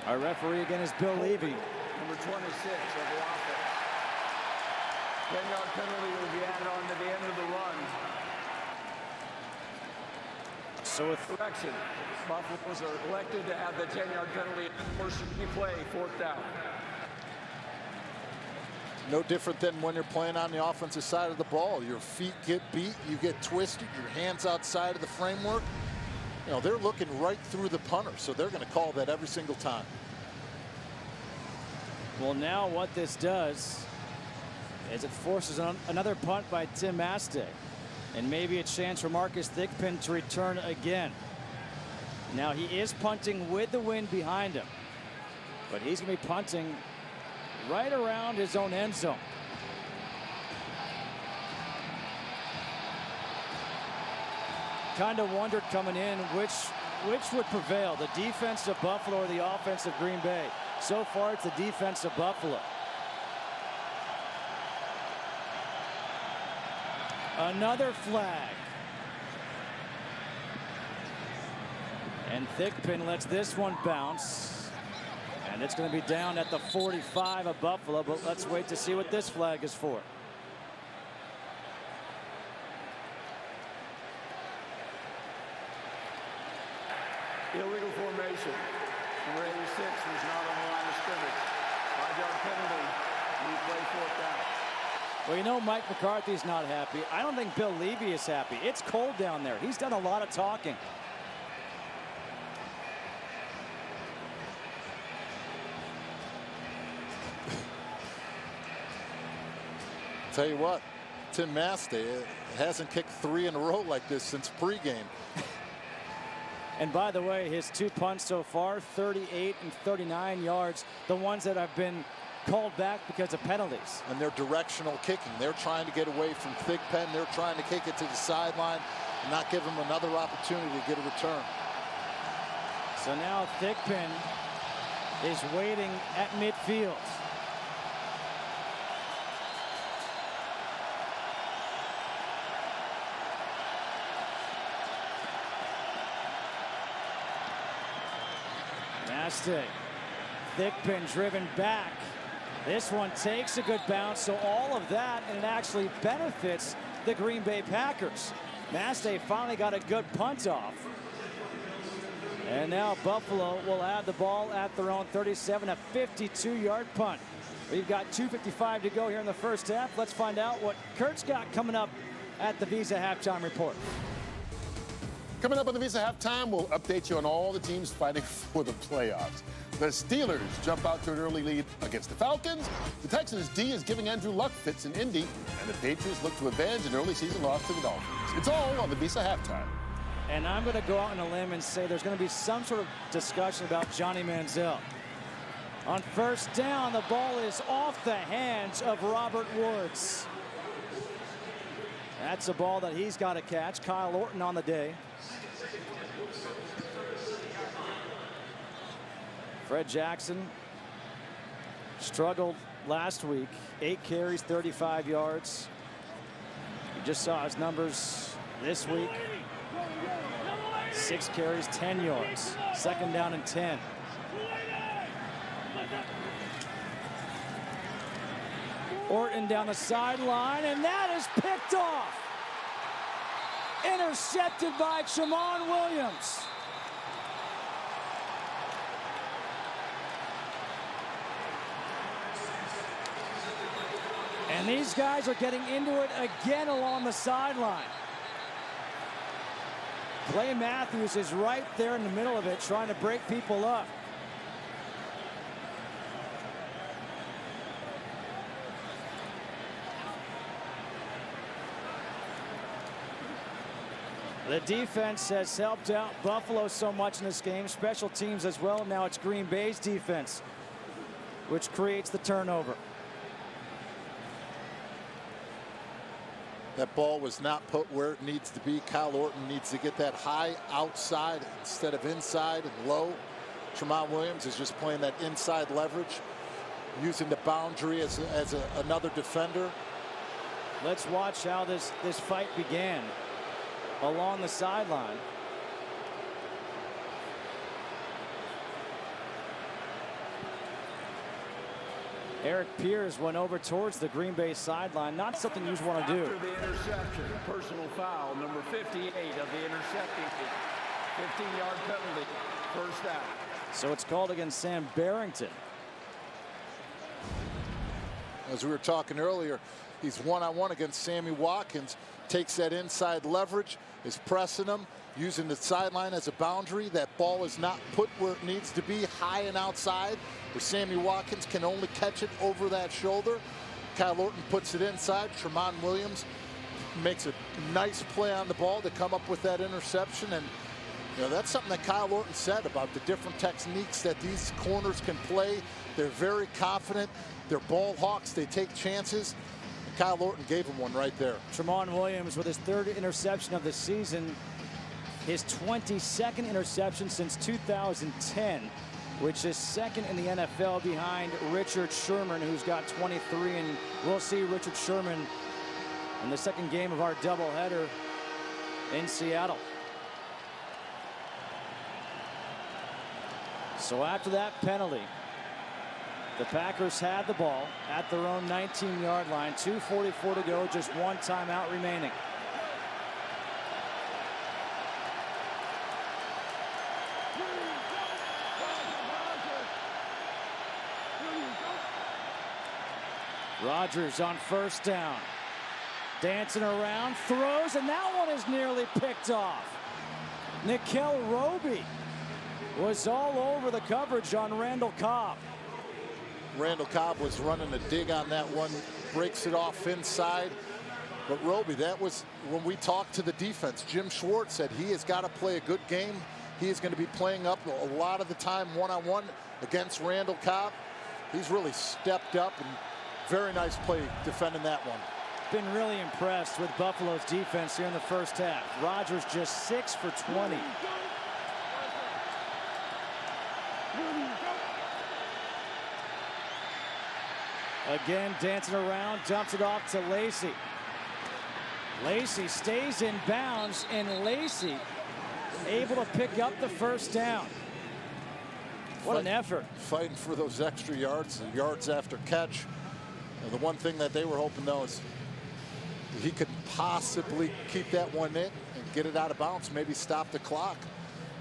Our referee again is Bill Levy. Number 26 of the offense. 10-yard penalty will be added on to the end of the run. So with correction, Buffaloes are elected to have the 10-yard penalty. First replay, 4th down. No different than when you're playing on the offensive side of the ball. Your feet get beat, you get twisted, your hands outside of the framework. You know, they're looking right through the punter, so they're going to call that every single time. Well, now what this does is it forces another punt by Tim Mastay. And maybe a chance for Marcus Thigpen to return again. Now he is punting with the wind behind him, but he's going to be punting right around his own end zone. Kind of wondered coming in which would prevail, the defense of Buffalo or the offense of Green Bay. So far it's the defense of Buffalo. Another flag. And Thigpen lets this one bounce. And it's going to be down at the 45 of Buffalo, but let's wait to see what this flag is for. Illegal formation. Number 86 was not on the line of scrimmage. 5-yard penalty. Replay, 4th down. Well, you know, Mike McCarthy's not happy. I don't think Bill Levy is happy. It's cold down there. He's done a lot of talking. Tell you what, Tim Mastay hasn't kicked 3 in a row like this since pregame. And by the way, his 2 punts so far, 38 and 39 yards, the ones that have been called back because of penalties. And they're directional kicking. They're trying to get away from Thigpen. They're trying to kick it to the sideline and not give him another opportunity to get a return. So now Thigpen is waiting at midfield. Mastay. Thigpen driven back. This one takes a good bounce, so all of that, and it actually benefits the Green Bay Packers. Mastay finally got a good punt off. And now Buffalo will have the ball at their own 37, a 52-yard punt. We've got 2:55 to go here in the first half. Let's find out what Kurt's got coming up at the Visa Halftime Report. Coming up on the Visa Halftime, we'll update you on all the teams fighting for the playoffs. The Steelers jump out to an early lead against the Falcons. The Texans' D is giving Andrew Luck fits in Indy. And the Patriots look to avenge an early season loss to the Dolphins. It's all on the Visa Halftime. And I'm going to go out on a limb and say there's going to be some sort of discussion about Johnny Manziel. On first down, the ball is off the hands of Robert Woods. That's a ball that he's got to catch. Kyle Orton on the day. Fred Jackson struggled last week. 8 carries, 35 yards. You just saw his numbers this week. 6 carries, 10 yards. Second down and 10. Orton down the sideline, and that is picked off. Intercepted by Tramon Williams. And these guys are getting into it again along the sideline. Clay Matthews is right there in the middle of it, trying to break people up. The defense has helped out Buffalo so much in this game. Special teams as well. Now it's Green Bay's defense, which creates the turnover. That ball was not put where it needs to be. Kyle Orton needs to get that high outside instead of inside and low. Tramon Williams is just playing that inside leverage, using the boundary as another defender. Let's watch how this fight began along the sideline. Eric Pierce went over towards the Green Bay sideline. Not something you want to do. After the interception, personal foul, number 58 of the intercepting team. 15-yard penalty, first down. So it's called against Sam Barrington. As we were talking earlier, he's one-on-one against Sammy Watkins. Takes that inside leverage, is pressing him, using the sideline as a boundary. That ball is not put where it needs to be, high and outside, where Sammy Watkins can only catch it over that shoulder. Kyle Orton puts it inside. Tramon Williams makes a nice play on the ball to come up with that interception. And you know, that's something that Kyle Orton said about the different techniques that these corners can play. They're very confident. They're ball hawks. They take chances. And Kyle Orton gave him one right there. Tramon Williams with his 3rd interception of the season. His 22nd interception since 2010, which is 2nd in the NFL behind Richard Sherman, who's got 23. And we'll see Richard Sherman in the second game of our doubleheader in Seattle. So after that penalty, the Packers had the ball at their own 19-yard line. 2:44 to go, just one timeout remaining. Rodgers on first down. Dancing around, throws, and that one is nearly picked off. Nickel Roby was all over the coverage on Randall Cobb. Randall Cobb was running a dig on that one, breaks it off inside. But Roby, that was when we talked to the defense. Jim Schwartz said he has got to play a good game. He is going to be playing up a lot of the time one-on-one against Randall Cobb. He's really stepped up, and very nice play defending that one. Been really impressed with Buffalo's defense here in the first half. Rodgers just 6 for 20. Again, dancing around, dumps it off to Lacy. Lacy stays in bounds, and Lacy able to pick up the first down. What an effort. Fighting for those extra yards, the yards after catch. And the one thing that they were hoping, though, is he could possibly keep that one in and get it out of bounds, maybe stop the clock.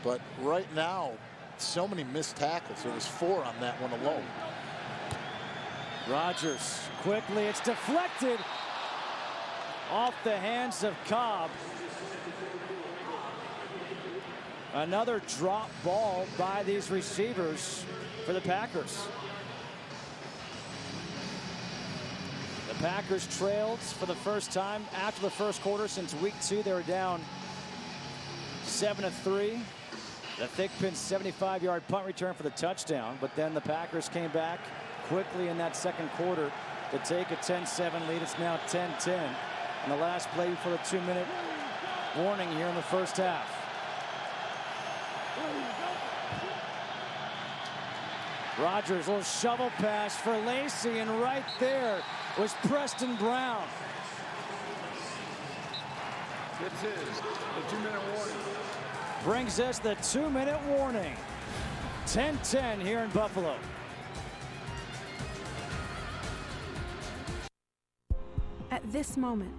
But right now, so many missed tackles. There was 4 on that one alone. Rodgers quickly, it's deflected off the hands of Cobb. Another drop ball by these receivers for the Packers. The Packers trailed for the first time after the first quarter since week 2. They were down 7-3. The thick pin 75-yard punt return for the touchdown, but then the Packers came back quickly in that second quarter to take a 10-7 lead. It's now 10-10. And the last play before the 2-minute warning here in the first half. Rodgers, little shovel pass for Lacy, and right there was Preston Brown. This is the 2-minute warning. Brings us the 2-minute warning. 10-10 here in Buffalo. At this moment,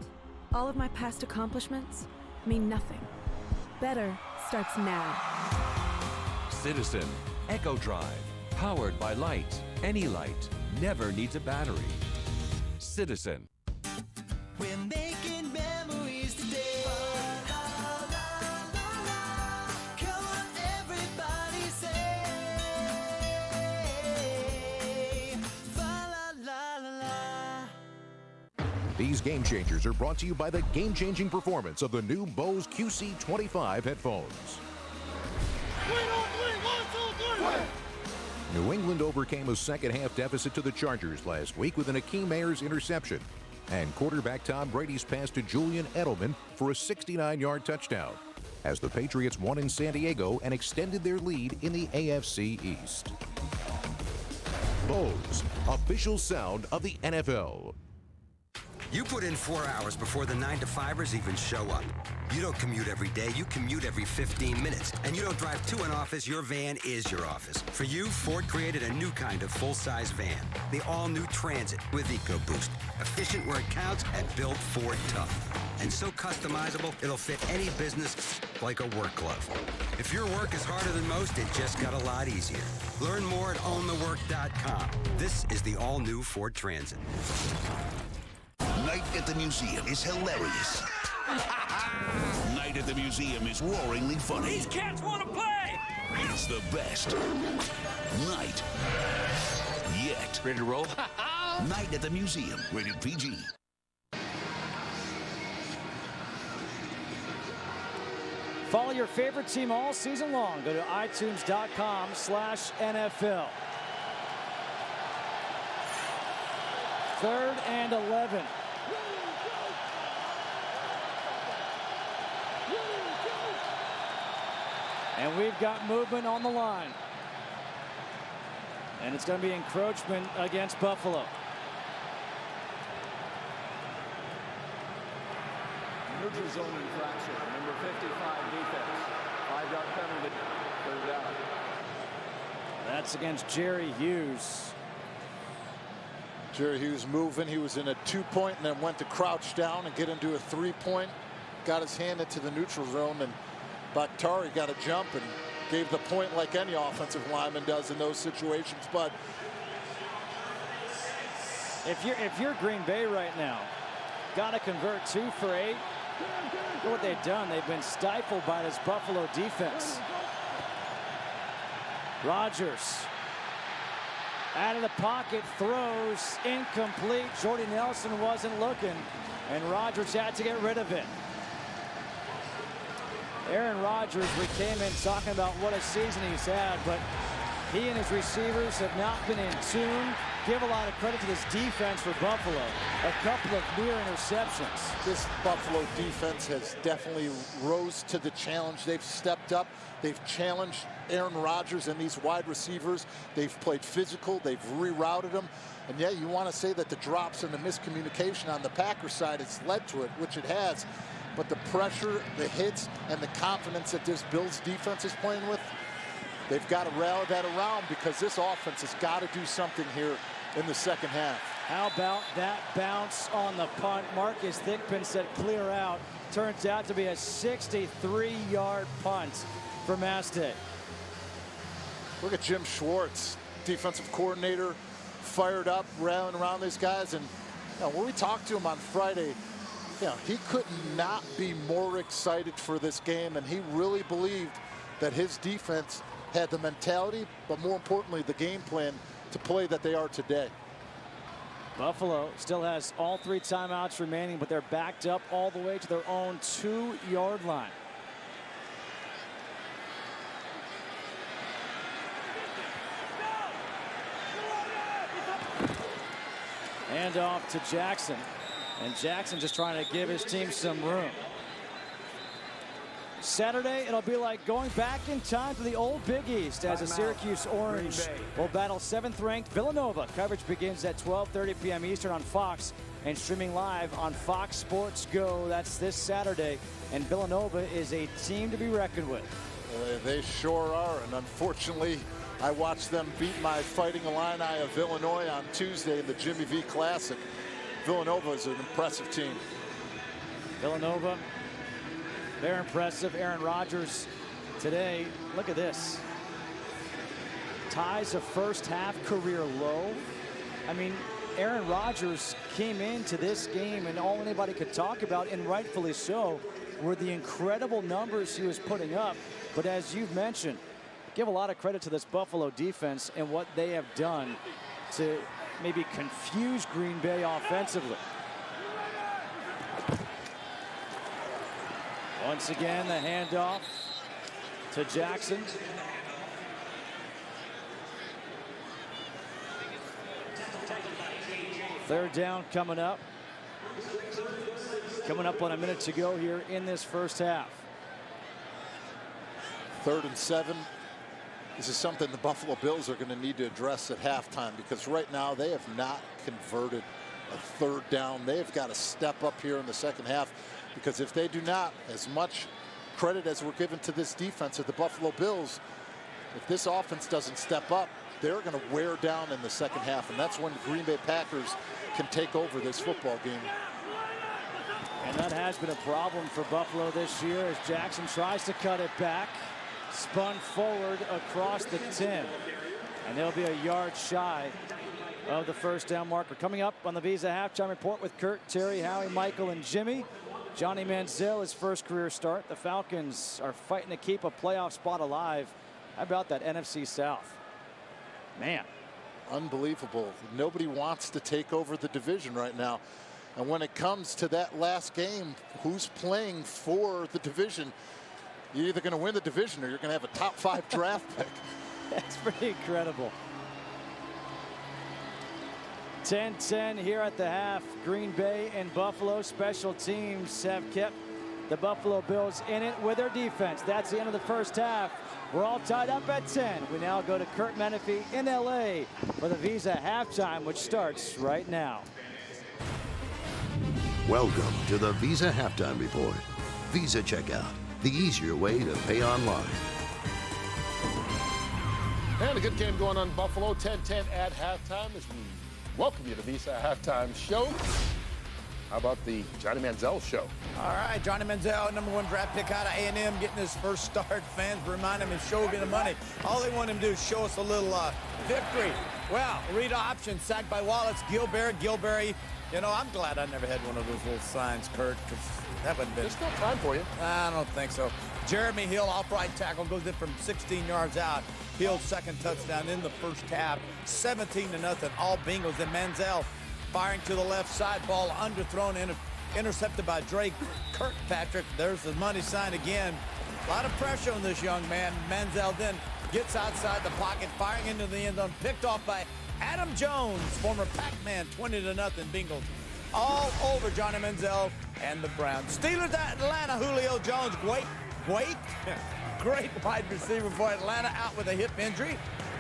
all of my past accomplishments mean nothing. Better starts now. Citizen Echo Drive, powered by light. Any light never needs a battery. Citizen. We're making memories today. Come on, everybody say, fa la la la la. These game changers are brought to you by the game-changing performance of the new Bose QC25 headphones. 3, 1, 2, 3. New England overcame a second-half deficit to the Chargers last week with an Akeem Ayers interception. And quarterback Tom Brady's pass to Julian Edelman for a 69-yard touchdown, as the Patriots won in San Diego and extended their lead in the AFC East. Bose, official sound of the NFL. You put in 4 hours before the 9 to 5ers even show up. You don't commute every day, you commute every 15 minutes. And you don't drive to an office, your van is your office. For you, Ford created a new kind of full-size van. The all-new Transit with EcoBoost. Efficient where it counts and built Ford tough. And so customizable, it'll fit any business like a work glove. If your work is harder than most, it just got a lot easier. Learn more at ownthework.com. This is the all-new Ford Transit. Night at the Museum is hilarious. Night at the Museum is roaringly funny. These cats want to play! It's the best night yet. Ready to roll? Night at the Museum, rated PG. Follow your favorite team all season long. Go to itunes.com/NFL. 3rd and 11. And we've got movement on the line. And it's going to be encroachment against Buffalo. Neutral zone infraction. Number 55 defense. 5-yard penalty. 3rd down. That's against Jerry Hughes. Jerry Hughes moving. He was in a 2-point and then went to crouch down and get into a 3-point. Got his hand into the neutral zone, and Bakhtari got a jump and gave the point like any offensive lineman does in those situations. But if you're Green Bay right now, got to convert 2 for 8. Look at what they've done. They've been stifled by this Buffalo defense. Rodgers out of the pocket, throws incomplete. Jordy Nelson wasn't looking, and Rodgers had to get rid of it. Aaron Rodgers, we came in talking about what a season he's had, but he and his receivers have not been in tune. Give a lot of credit to this defense for Buffalo. A couple of near interceptions. This Buffalo defense has definitely rose to the challenge. They've stepped up. They've challenged Aaron Rodgers and these wide receivers. They've played physical. They've rerouted them. And yeah, you want to say that the drops and the miscommunication on the Packers side has led to it, which it has. But the pressure, the hits, and the confidence that this Bills defense is playing with, they've got to rally that around, because this offense has got to do something here in the second half. How about that bounce on the punt? Marcus Thigpen said clear out. Turns out to be a 63-yard punt for Mastay. Look at Jim Schwartz, defensive coordinator, fired up, rallying around these guys. And when we talked to him on Friday, he could not be more excited for this game, and he really believed that his defense had the mentality, but more importantly, the game plan to play that they are today. Buffalo still has all 3 timeouts remaining, but they're backed up all the way to their own 2-yard line. Hand off to Jackson. And Jackson just trying to give his team some room. Saturday, it'll be like going back in time to the old Big East as the Syracuse Orange will battle 7th-ranked Villanova. Coverage begins at 12:30 p.m. Eastern on Fox and streaming live on Fox Sports Go. That's this Saturday, and Villanova is a team to be reckoned with. They sure are, and unfortunately, I watched them beat my Fighting Illini of Illinois on Tuesday in the Jimmy V Classic. Villanova is an impressive team. Villanova, they're impressive. Aaron Rodgers today, look at this. Ties a first-half career low. I mean, Aaron Rodgers came into this game, and all anybody could talk about, and rightfully so, were the incredible numbers he was putting up. But as you've mentioned, give a lot of credit to this Buffalo defense and what they have done to maybe confuse Green Bay offensively. Once again, the handoff to Jackson. Third down coming up. Coming up on a minute to go here in this first half. 3rd and 7. This is something the Buffalo Bills are going to need to address at halftime, because right now they have not converted a third down. They've got to step up here in the second half, because if they do not, as much credit as we're given to this defense of the Buffalo Bills, if this offense doesn't step up, they're going to wear down in the second half, and that's when the Green Bay Packers can take over this football game. And that has been a problem for Buffalo this year as Jackson tries to cut it back. Spun forward across the 10. And they'll be a yard shy of the first down marker. Coming up on the Visa Halftime Report with Kurt, Terry, Howie, Michael, and Jimmy. Johnny Manziel, his first career start. The Falcons are fighting to keep a playoff spot alive. How about that NFC South? Man. Unbelievable. Nobody wants to take over the division right now. And when it comes to that last game, who's playing for the division? You're either going to win the division or you're going to have a top 5 draft pick. That's pretty incredible. 10-10 here at the half. Green Bay and Buffalo special teams have kept the Buffalo Bills in it with their defense. That's the end of the first half. We're all tied up at 10. We now go to Kurt Menefee in LA for the Visa Halftime, which starts right now. Welcome to the Visa Halftime Report. Visa Checkout, the easier way to pay online. And a good game going on in Buffalo, 10-10 at halftime as we welcome you to the Visa Halftime Show. How about the Johnny Manziel Show? All right, Johnny Manziel, #1 draft pick out of A&M, getting his first start. Fans remind him his show will be the money. All they want him to do is show us a little victory. Well, read option, sacked by Wallace, Gilberry. You know, I'm glad I never had one of those little signs, Kurt, because that wouldn't have been. There's still time for you. I don't think so. Jeremy Hill, off right tackle, goes in from 16 yards out. Hill's second touchdown in the first half. 17-0, all Bengals. And Manziel firing to the left side, ball underthrown, intercepted by Drake Kirkpatrick. There's the money sign again. A lot of pressure on this young man. Manziel then gets outside the pocket, firing into the end zone, picked off by Adam Jones, former Pac-Man. 20-0 Bengals. All over Johnny Manziel and the Browns. Steelers at Atlanta, Julio Jones, great wide receiver for Atlanta, out with a hip injury.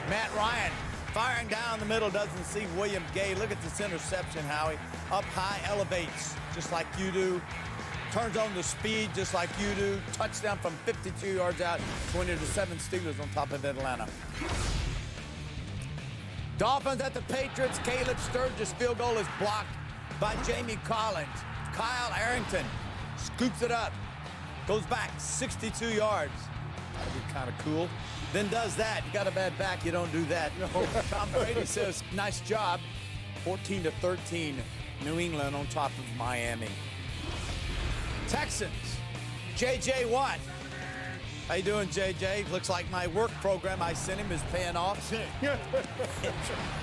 Matt Ryan firing down the middle, doesn't see William Gay. Look at this interception, Howie. Up high, elevates, just like you do. Turns on the speed, just like you do. Touchdown from 52 yards out. 20-7 Steelers on top of Atlanta. Dolphins at the Patriots. Caleb Sturgis' field goal is blocked by Jamie Collins. Kyle Arrington scoops it up. Goes back 62 yards. That'd be kind of cool. Then does that. You got a bad back, you don't do that. No. Tom Brady says, nice job. 14-13, New England on top of Miami. Texans, J.J. Watt. How you doing, J.J.? Looks like my work program I sent him is paying off.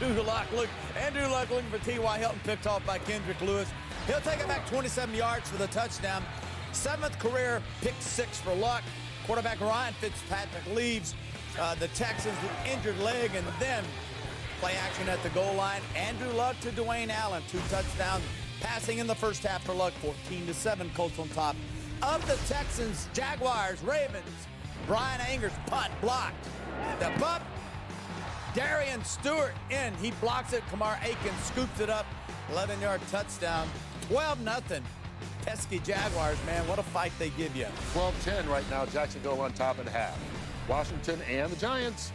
Andrew Luck looking for T.Y. Hilton, picked off by Kendrick Lewis. He'll take it back 27 yards for the touchdown. 7th career pick 6 for Luck. Quarterback Ryan Fitzpatrick leaves the Texans with injured leg, and then play action at the goal line. Andrew Luck to Dwayne Allen, 2 touchdowns. Passing in the first half for Luck, 14-7, Colts on top of the Texans. Jaguars, Ravens. Brian Angers, punt, blocked. The punt, Darian Stewart in. He blocks it. Kamar Aiken scoops it up. 11-yard touchdown. 12-0. Pesky Jaguars, man. What a fight they give you. 12-10 right now. Jacksonville on top at half. Washington and the Giants.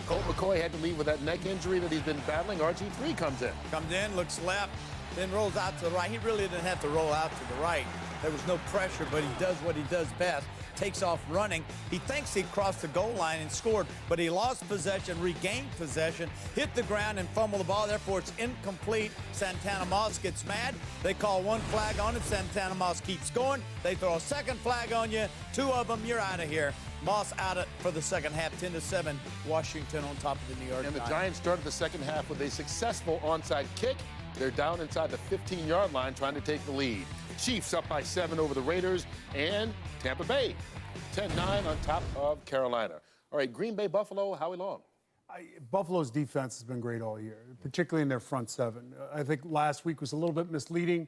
Colt McCoy had to leave with that neck injury that he's been battling. RG3 comes in. Comes in, looks left, then rolls out to the right. He really didn't have to roll out to the right. There was no pressure, but he does what he does best. Takes off running. He thinks he crossed the goal line and scored, but he lost possession, regained possession, hit the ground and fumbled the ball. Therefore, it's incomplete. Santana Moss gets mad. They call 1 flag on it. Santana Moss keeps going. They throw a 2nd flag on you. 2 of them, you're out of here. Moss out for the second half, 10-7. Washington on top of the New York And the Giants. Giants started the second half with a successful onside kick. They're down inside the 15-yard line trying to take the lead. Chiefs up by 7 over the Raiders, and Tampa Bay 10-9 on top of Carolina. All right, Green Bay, Buffalo, Howie Long. Buffalo's defense has been great all year, particularly in their front 7. I think last week was a little bit misleading.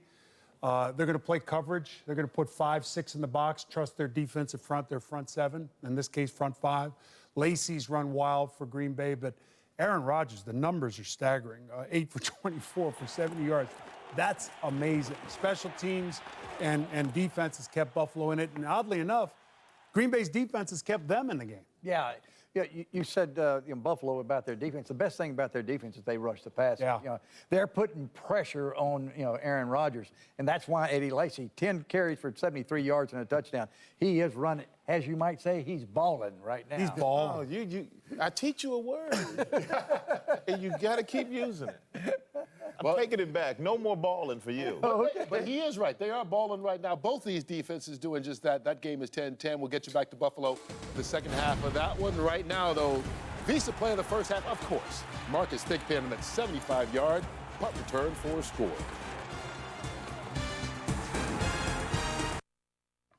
They're going to play coverage. They're going to put 5, 6 in the box, trust their defensive front, their front 7, in this case, front 5. Lacey's run wild for Green Bay, but Aaron Rodgers, the numbers are staggering. 8 for 24 for 70 yards. That's amazing. Special teams and defense has kept Buffalo in it. And oddly enough, Green Bay's defense has kept them in the game. Yeah, you said Buffalo about their defense. The best thing about their defense is they rush the passer. Yeah. They're putting pressure on Aaron Rodgers, and that's why Eddie Lacy, 10 carries for 73 yards and a touchdown. He is running, as you might say, he's balling right now. He's balling. I teach you a word, and you got to keep using it. I'm taking it back. No more balling for you. But he is right. They are balling right now. Both these defenses doing just that. That game is 10-10. We'll get you back to Buffalo the second half of that one. Right now, though, Visa playing the first half, of course. Marcus Thigpen him at 75-yard punt return for a score.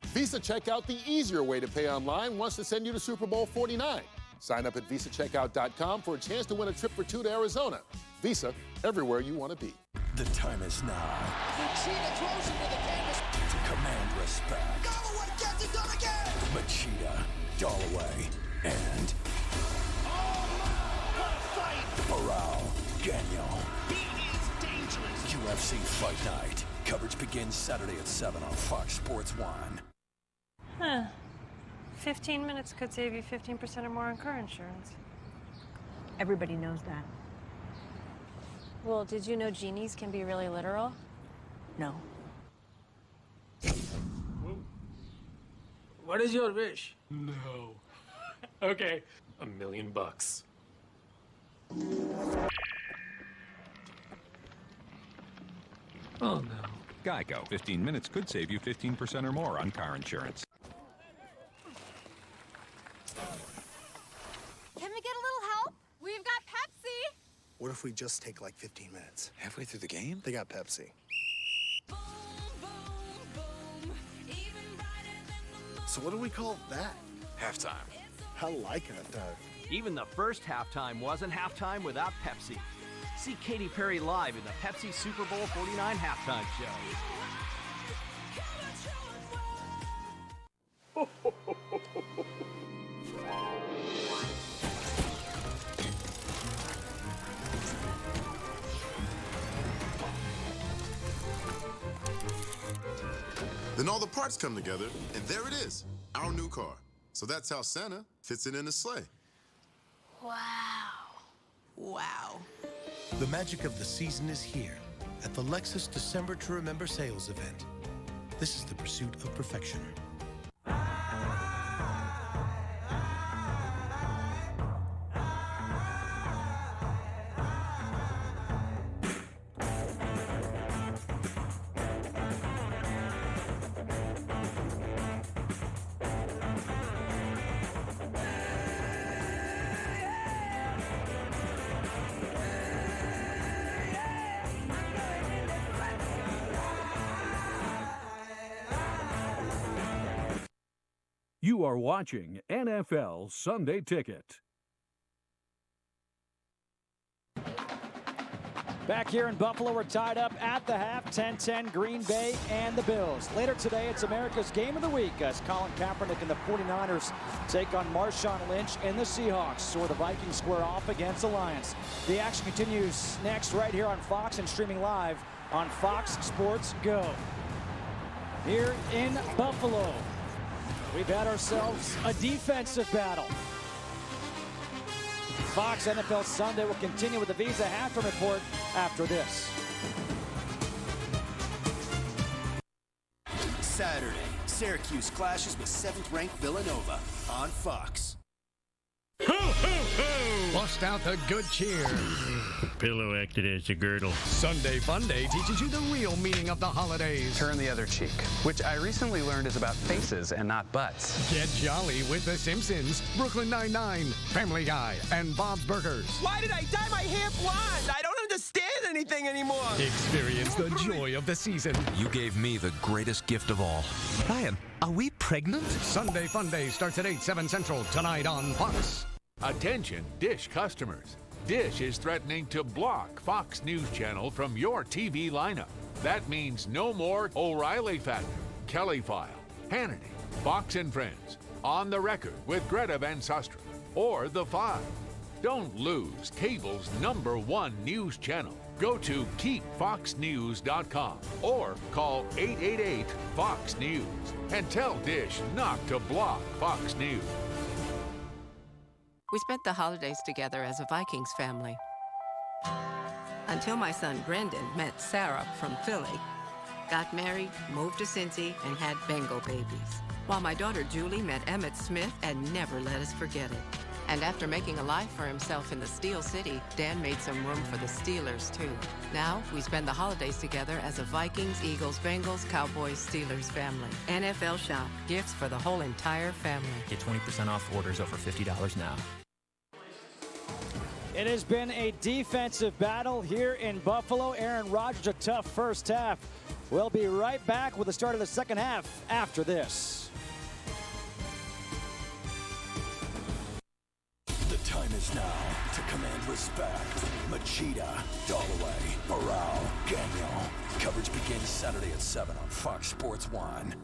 Visa Checkout, the easier way to pay online, wants to send you to Super Bowl 49. Sign up at VisaCheckout.com for a chance to win a trip for two to Arizona. Visa, everywhere you want to be. The time is now Machida throws him to the canvas. to command respect. Galloway gets it done again. Machida, Dalloway, and Barral, Gagnon. He is dangerous. UFC Fight Night. Coverage begins Saturday at 7 on Fox Sports 1. Huh. 15 minutes could save you 15% or more on car insurance. Everybody knows that. Well, did you know genies can be really literal? No. What is your wish? No. Okay, $1 million. Oh, no. Geico. 15 minutes could save you 15% or more on car insurance. Can we get a little help? We've got Pepsi. What if we just take like 15 minutes? Halfway through the game? They got Pepsi. So what do we call that? Halftime. I like it, though. Even the first halftime wasn't halftime without Pepsi. See Katy Perry live in the Pepsi Super Bowl 49 halftime show. Then all the parts come together, and there it is, our new car. So that's how Santa fits it in his sleigh. Wow. Wow. The magic of the season is here at the Lexus December to Remember sales event. This is the pursuit of perfection. You are watching NFL Sunday Ticket. Back here in Buffalo, we're tied up at the half, 10-10, Green Bay and the Bills. Later today, it's America's Game of the Week as Colin Kaepernick and the 49ers take on Marshawn Lynch and the Seahawks, or the Vikings square off against the Lions. The action continues next right here on Fox and streaming live on Fox Sports Go. Here in Buffalo, we've had ourselves a defensive battle. Fox NFL Sunday will continue with the Visa halftime report after this. Saturday, Syracuse clashes with 7th-ranked Villanova on Fox. Ho, ho, ho! Bust out the good cheer. Pillow acted as a girdle. Sunday Fun Day teaches you the real meaning of the holidays. Turn the other cheek, which I recently learned is about faces and not butts. Get jolly with The Simpsons, Brooklyn Nine-Nine, Family Guy, and Bob's Burgers. Why did I dye my hair blonde? I don't understand anything anymore. Experience the joy of the season. You gave me the greatest gift of all. Brian, are we pregnant? Sunday Fun Day starts at 8, 7 Central tonight on Fox. Attention, Dish customers. Dish is threatening to block Fox News Channel from your TV lineup. That means no more O'Reilly Factor, Kelly File, Hannity, Fox and Friends, On the Record with Greta Van Susteren, or The Five. Don't lose cable's #1 news channel. Go to keepfoxnews.com or call 888-FOX-NEWS and tell Dish not to block Fox News. We spent the holidays together as a Vikings family. Until my son Brendan met Sarah from Philly, got married, moved to Cincy, and had Bengal babies. While my daughter Julie met Emmett Smith and never let us forget it. And after making a life for himself in the Steel City, Dan made some room for the Steelers, too. Now, we spend the holidays together as a Vikings, Eagles, Bengals, Cowboys, Steelers family. NFL Shop. Gifts for the whole entire family. Get 20% off orders over $50 now. It has been a defensive battle here in Buffalo. Aaron Rodgers, a tough first half. We'll be right back with the start of the second half after this. The time is now to command respect. Machida, Dalloway, Barral, Gagnon. Coverage begins Saturday at 7 on Fox Sports 1.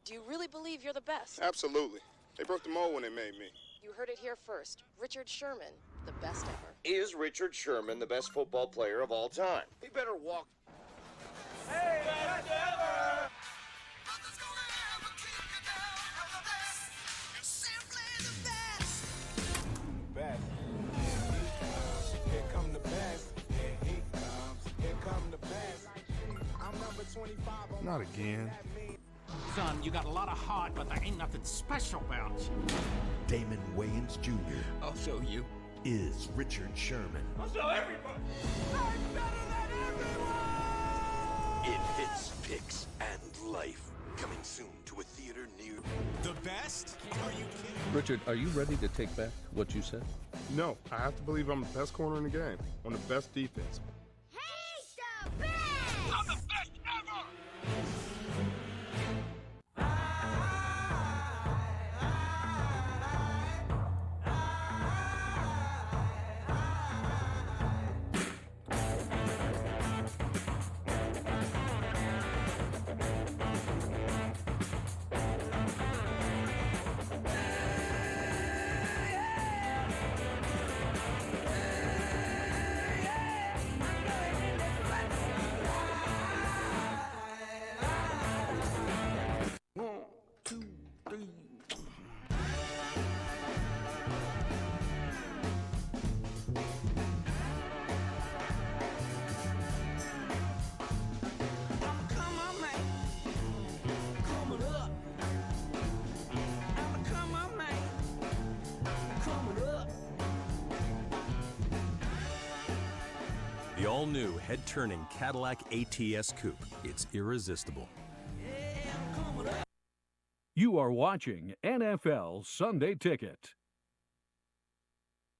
Do you really believe you're the best? Absolutely. They broke the mold when they made me. You heard it here first. Richard Sherman, the best ever. Is Richard Sherman the best football player of all time? He better walk. Hey, best ever! Best. Here come the best. Here comes. Here come the best. I'm number 25. Not again. Son, you got a lot of heart, but there ain't nothing special about you. Damon Wayans Jr. I'll show you. Is Richard Sherman. I'll show everybody. I'm better than everyone! It hits, picks, and life. Coming soon to a theater near. The best? Are you kidding? Richard, are you ready to take back what you said? No, I have to believe I'm the best corner in the game, on the best defense. He's the best! I'm the best ever! The all-new head-turning Cadillac ATS Coupe. It's irresistible. You are watching NFL Sunday Ticket.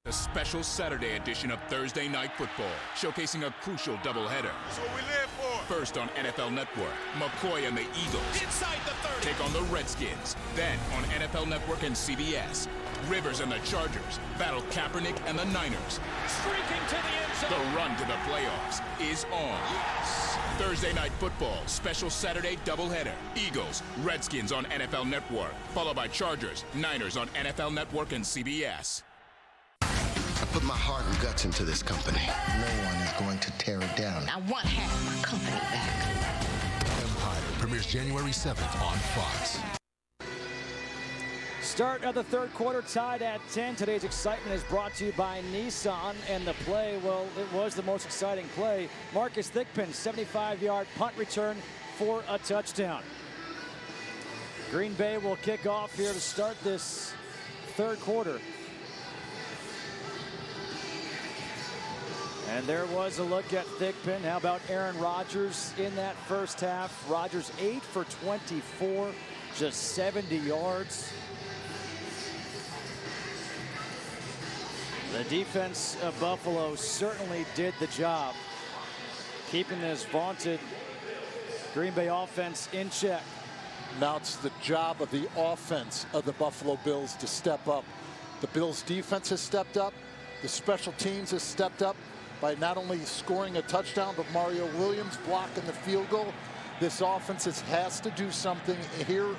A special Saturday edition of Thursday Night Football, showcasing a crucial doubleheader. That's what we live for. First on NFL Network, McCoy and the Eagles Inside the 30. take on the Redskins. Then on NFL Network and CBS, Rivers and the Chargers battle Kaepernick and the Niners. Streaking to the end zone. The run to the playoffs is on. Yes. Thursday Night Football, special Saturday doubleheader. Eagles, Redskins on NFL Network, followed by Chargers, Niners on NFL Network and CBS. I put my heart and guts into this company. No one is going to tear it down. I want half my company back. Empire premieres January 7th on Fox. Start of the third quarter, tied at 10. Today's excitement is brought to you by Nissan, and the play, well, it was the most exciting play. Marcus Thigpen, 75-yard punt return for a touchdown. Green Bay will kick off here to start this third quarter. And there was a look at Thigpen. How about Aaron Rodgers in that first half? Rodgers 8 for 24, just 70 yards. The defense of Buffalo certainly did the job, keeping this vaunted Green Bay offense in check. Now it's the job of the offense of the Buffalo Bills to step up. The Bills defense has stepped up. The special teams has stepped up by not only scoring a touchdown, but Mario Williams blocking the field goal. This offense has to do something here,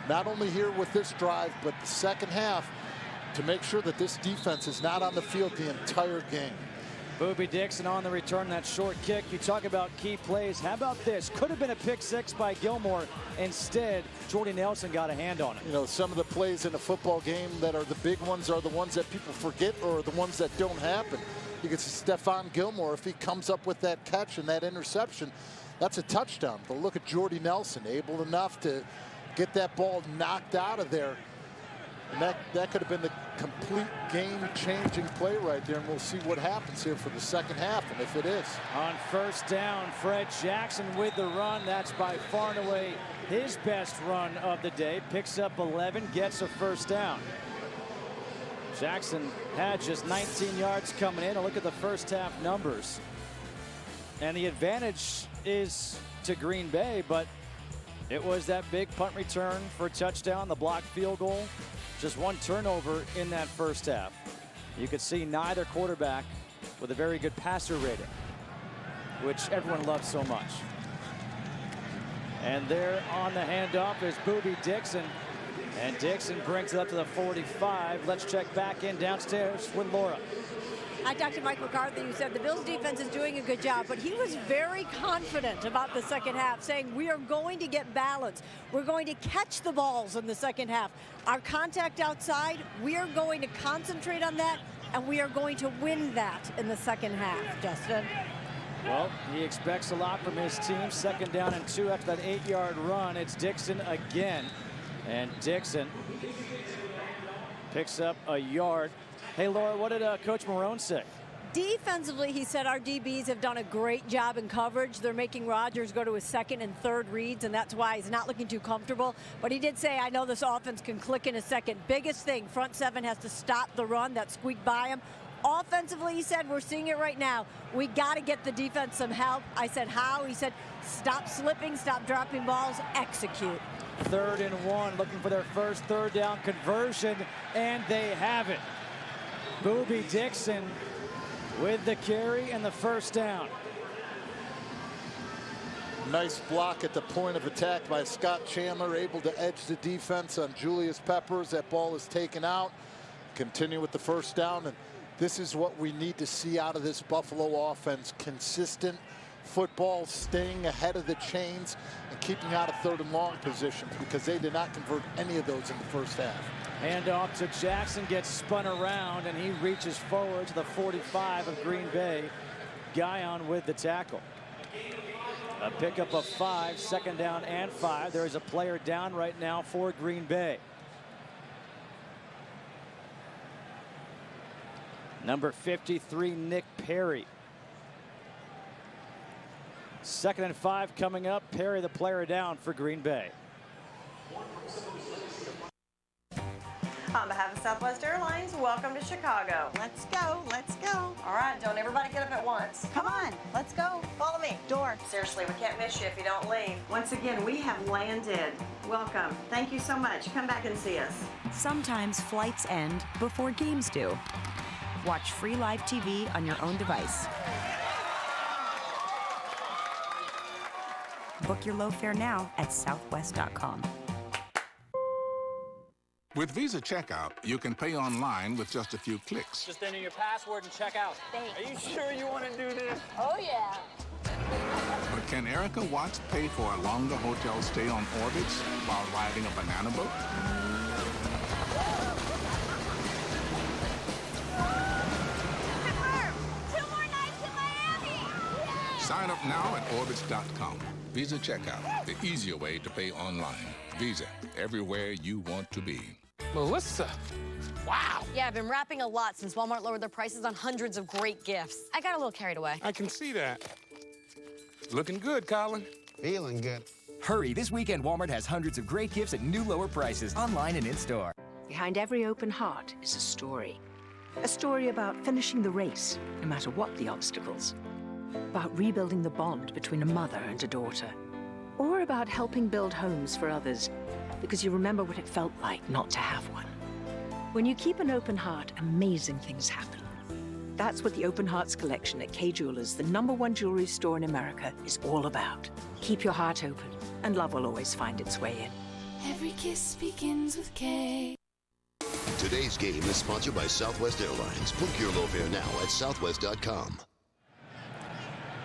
not only here with this drive, but the second half, to make sure that this defense is not on the field the entire game. Boobie Dixon on the return, that short kick. You talk about key plays. How about this? Could have been a pick six by Gilmore. Instead, Jordy Nelson got a hand on it. You know, some of the plays in a football game that are the big ones are the ones that people forget or the ones that don't happen. You can see Stephon Gilmore, if he comes up with that catch and that interception, that's a touchdown. But look at Jordy Nelson, able enough to get that ball knocked out of there. And that could have been the complete game-changing play right there, and we'll see what happens here for the second half, and if it is. On first down, Fred Jackson with the run. That's by far and away his best run of the day. Picks up 11, gets a first down. Jackson had just 19 yards coming in. A look at the first half numbers. And the advantage is to Green Bay, but it was that big punt return for a touchdown, the blocked field goal. Just one turnover in that first half. You could see neither quarterback with a very good passer rating, which everyone loves so much. And there on the handoff is Boobie Dixon. And Dixon brings it up to the 45. Let's check back in downstairs with Laura. I talked to Mike McCarthy, who said the Bills defense is doing a good job, but he was very confident about the second half, saying we are going to get balance. We're going to catch the balls in the second half. Our contact outside, we are going to concentrate on that, and we are going to win that in the second half, Justin. Well, he expects a lot from his team. Second down and 2 after that 8-yard run. It's Dixon again, and Dixon picks up a yard. Hey, Laura, what did Coach Marone say? Defensively, he said our DBs have done a great job in coverage. They're making Rodgers go to his second and third reads, and that's why he's not looking too comfortable. But he did say, I know this offense can click in a second. Biggest thing, front seven has to stop the run that squeaked by him. Offensively, he said, we're seeing it right now. We got to get the defense some help. I said, how? He said, stop slipping, stop dropping balls, execute. 3rd and 1, looking for their first third down conversion, and they have it. Boobie Dixon with the carry and the first down. Nice block at the point of attack by Scott Chandler, able to edge the defense on Julius Peppers. That ball is taken out. Continue with the first down, and this is what we need to see out of this Buffalo offense. Consistent football, staying ahead of the chains, and keeping out of 3rd and long positions, because they did not convert any of those in the first half. Handoff to Jackson, gets spun around, and he reaches forward to the 45 of Green Bay. Guyon with the tackle. A pickup of 5, second down and 5. There is a player down right now for Green Bay. Number 53, Nick Perry. 2nd and 5 coming up. Perry, the player down for Green Bay. On behalf of Southwest Airlines, welcome to Chicago. Let's go, let's go. All right, don't everybody get up at once. Come on, let's go. Follow me. Door. Seriously, we can't miss you if you don't leave. Once again, we have landed. Welcome. Thank you so much. Come back and see us. Sometimes flights end before games do. Watch free live TV on your own device. Book your low fare now at southwest.com. With Visa Checkout, you can pay online with just a few clicks. Just enter your password and check out. Thanks. Are you sure you want to do this? Oh, yeah. But can Erica Watts pay for a longer hotel stay on Orbitz while riding a banana boat? Confirm. 2 more nights in Miami. Yeah. Sign up now at Orbitz.com. Visa Checkout, the easier way to pay online. Visa, everywhere you want to be. Melissa, wow. Yeah, I've been rapping a lot since Walmart lowered their prices on hundreds of great gifts. I got a little carried away. I can see that. Looking good, Colin. Feeling good. Hurry, this weekend Walmart has hundreds of great gifts at new lower prices, online and in-store. Behind every open heart is a story. A story about finishing the race, no matter what the obstacles. About rebuilding the bond between a mother and a daughter. Or about helping build homes for others, because you remember what it felt like not to have one. When you keep an open heart, amazing things happen. That's what the Open Hearts collection at Kay Jewelers, the #1 jewelry store in America, is all about. Keep your heart open, and love will always find its way in. Every kiss begins with K. Today's game is sponsored by Southwest Airlines. Book your low fare now at southwest.com.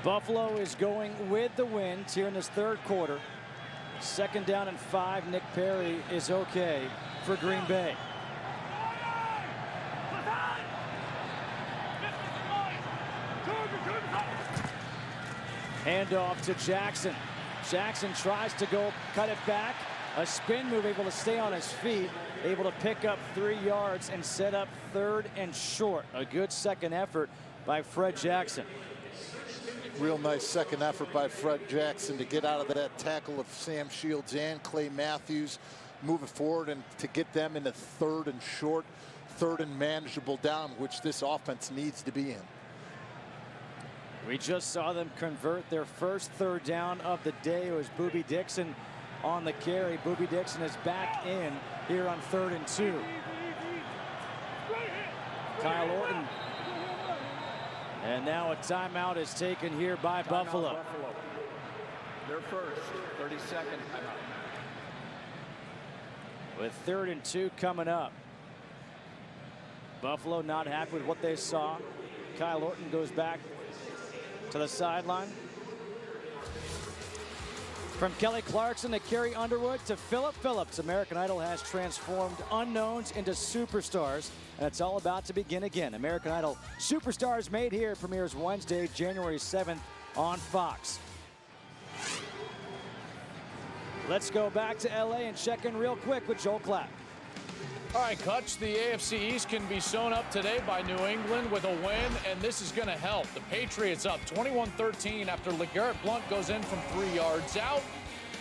Buffalo is going with the wind here in this third quarter. 2nd down and 5. Nick Perry is okay for Green Bay. Handoff to Jackson. Jackson tries to go cut it back. A spin move, able to stay on his feet, able to pick up 3 yards and set up 3rd and short. A good second effort by Fred Jackson. Real nice second effort by Fred Jackson to get out of that tackle of Sam Shields and Clay Matthews, moving forward and to get them into 3rd and short, 3rd and manageable down, which this offense needs to be in. We just saw them convert their first 3rd down of the day. It was Boobie Dixon on the carry. Boobie Dixon is back in here on 3rd and 2. Kyle Orton. And now a timeout is taken here by Buffalo. Their first 30-second timeout. With 3rd and 2 coming up. Buffalo not happy with what they saw. Kyle Orton goes back to the sideline. From Kelly Clarkson to Carrie Underwood to Phillip Phillips, American Idol has transformed unknowns into superstars, and it's all about to begin again. American Idol Superstars Made Here premieres Wednesday, January 7th on Fox. Let's go back to LA and check in real quick with Joel Klatt. All right, Kutch, the AFC East can be sewn up today by New England with a win, and this is going to help. The Patriots up 21-13 after LeGarrette Blount goes in from 3 yards out.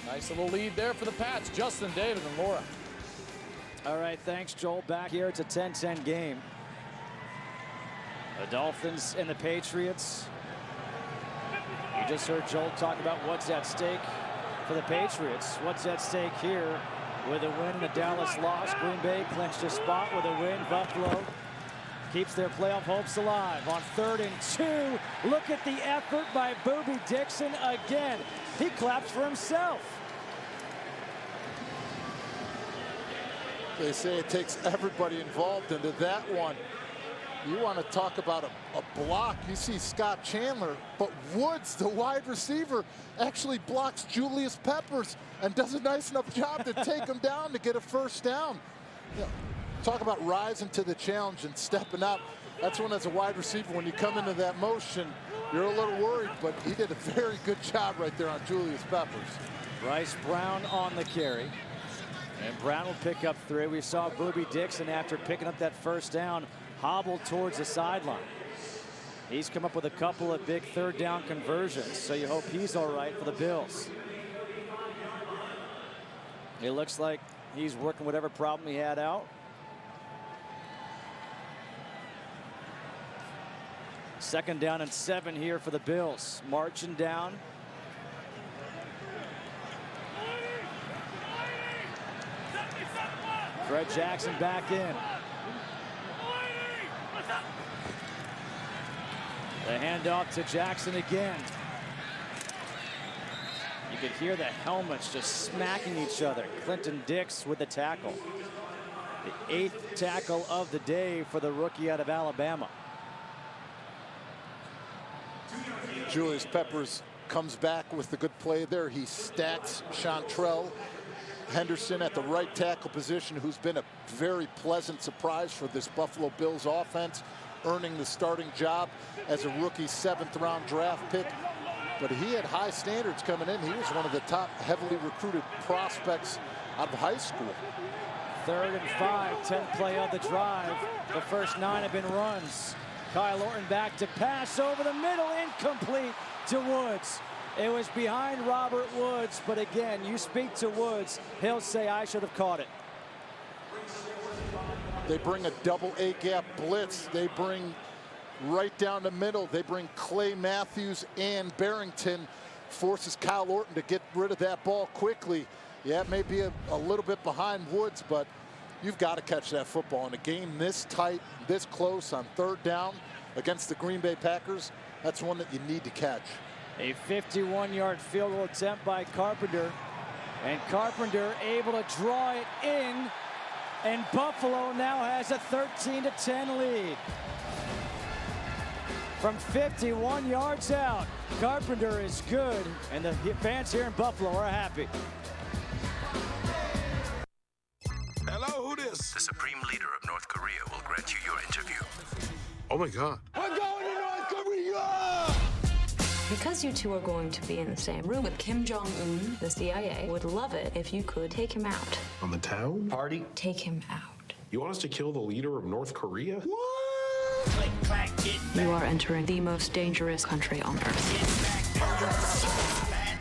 Nice little lead there for the Pats. Justin, David, and Laura. All right, thanks, Joel. Back here, it's a 10-10 game. The Dolphins and the Patriots. You just heard Joel talk about what's at stake for the Patriots. What's at stake here? With a win and a Dallas loss, Green Bay clinched a spot with a win. Buffalo keeps their playoff hopes alive. On 3rd and 2, look at the effort by Boobie Dixon again. He claps for himself. They say it takes everybody involved into that one. You want to talk about a block. You see Scott Chandler, but Woods, the wide receiver, actually blocks Julius Peppers and does a nice enough job to take him down to get a first down. You know, talk about rising to the challenge and stepping up. That's when, as a wide receiver, when you come into that motion, you're a little worried, but he did a very good job right there on Julius Peppers. Bryce Brown on the carry. And Brown will pick up 3. We saw Boobie Dixon, after picking up that first down, hobble towards the sideline. He's come up with a couple of big 3rd down conversions, so you hope he's all right for the Bills. It looks like he's working whatever problem he had out. Second down and 7 here for the Bills. Marching down. Fred Jackson back in. The handoff to Jackson again. You could hear the helmets just smacking each other. Clinton Dix with the tackle. The 8th tackle of the day for the rookie out of Alabama. Julius Peppers comes back with the good play there. He stacks Chantrell Henderson at the right tackle position, who's been a very pleasant surprise for this Buffalo Bills offense, earning the starting job as a rookie 7th-round draft pick. But he had high standards coming in. He was one of the top heavily recruited prospects out of high school. 3rd and 5, 10th play of the drive. The first 9 have been runs. Kyle Orton back to pass over the middle, incomplete to Woods. It was behind Robert Woods, but again, you speak to Woods, he'll say, I should have caught it. They bring a double A-gap blitz. They bring right down the middle. They bring Clay Matthews and Barrington. Forces Kyle Orton to get rid of that ball quickly. Yeah, it may be a little bit behind Woods, but you've got to catch that football in a game this tight, this close on 3rd down against the Green Bay Packers. That's one that you need to catch. A 51-yard field goal attempt by Carpenter. And Carpenter able to draw it in And Buffalo now has a 13-10 lead. From 51 yards out, Carpenter is good, and the fans here in Buffalo are happy. Hello, who this? The Supreme Leader of North Korea will grant you your interview. Oh my God. We're going to North Korea! Because you two are going to be in the same room with Kim Jong-un, the CIA would love it if you could take him out. On the town? Party? Take him out. You want us to kill the leader of North Korea? What? Click, clack, get back. You are entering the most dangerous country on earth.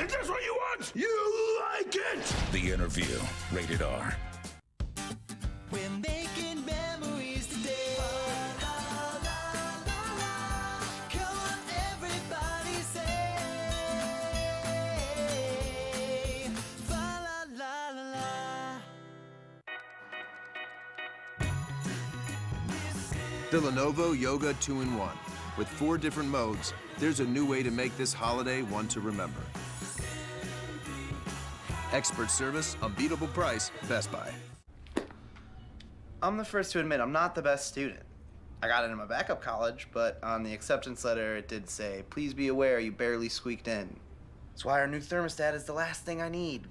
Is this what you want? You like it? The Interview, rated R. We're making memories today. Come on, everybody say. Fa la la la la. Villanovo Yoga 2-in-1. With 4 different modes, there's a new way to make this holiday one to remember. Expert service, unbeatable price, Best Buy. I'm the first to admit I'm not the best student. I got into my backup college, but on the acceptance letter it did say, please be aware you barely squeaked in. That's why our new thermostat is the last thing I need.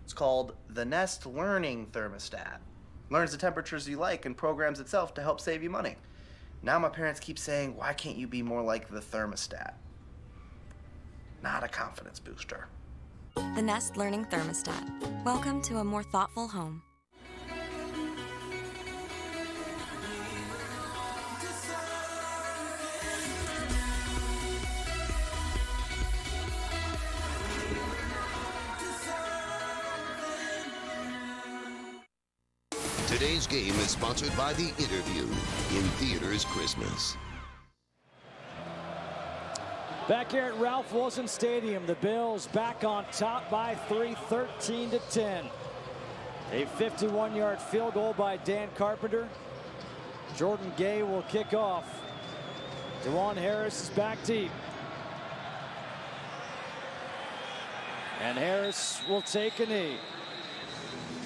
It's called the Nest Learning Thermostat. Learns the temperatures you like and programs itself to help save you money. Now my parents keep saying, why can't you be more like the thermostat? Not a confidence booster. The Nest Learning Thermostat. Welcome to a more thoughtful home. Today's game is sponsored by The Interview, in theaters Christmas. Back here at Ralph Wilson Stadium, the Bills back on top by 3, 13-10. A 51-yard field goal by Dan Carpenter. Jordan Gay will kick off. DeJuan Harris is back deep. And Harris will take a knee.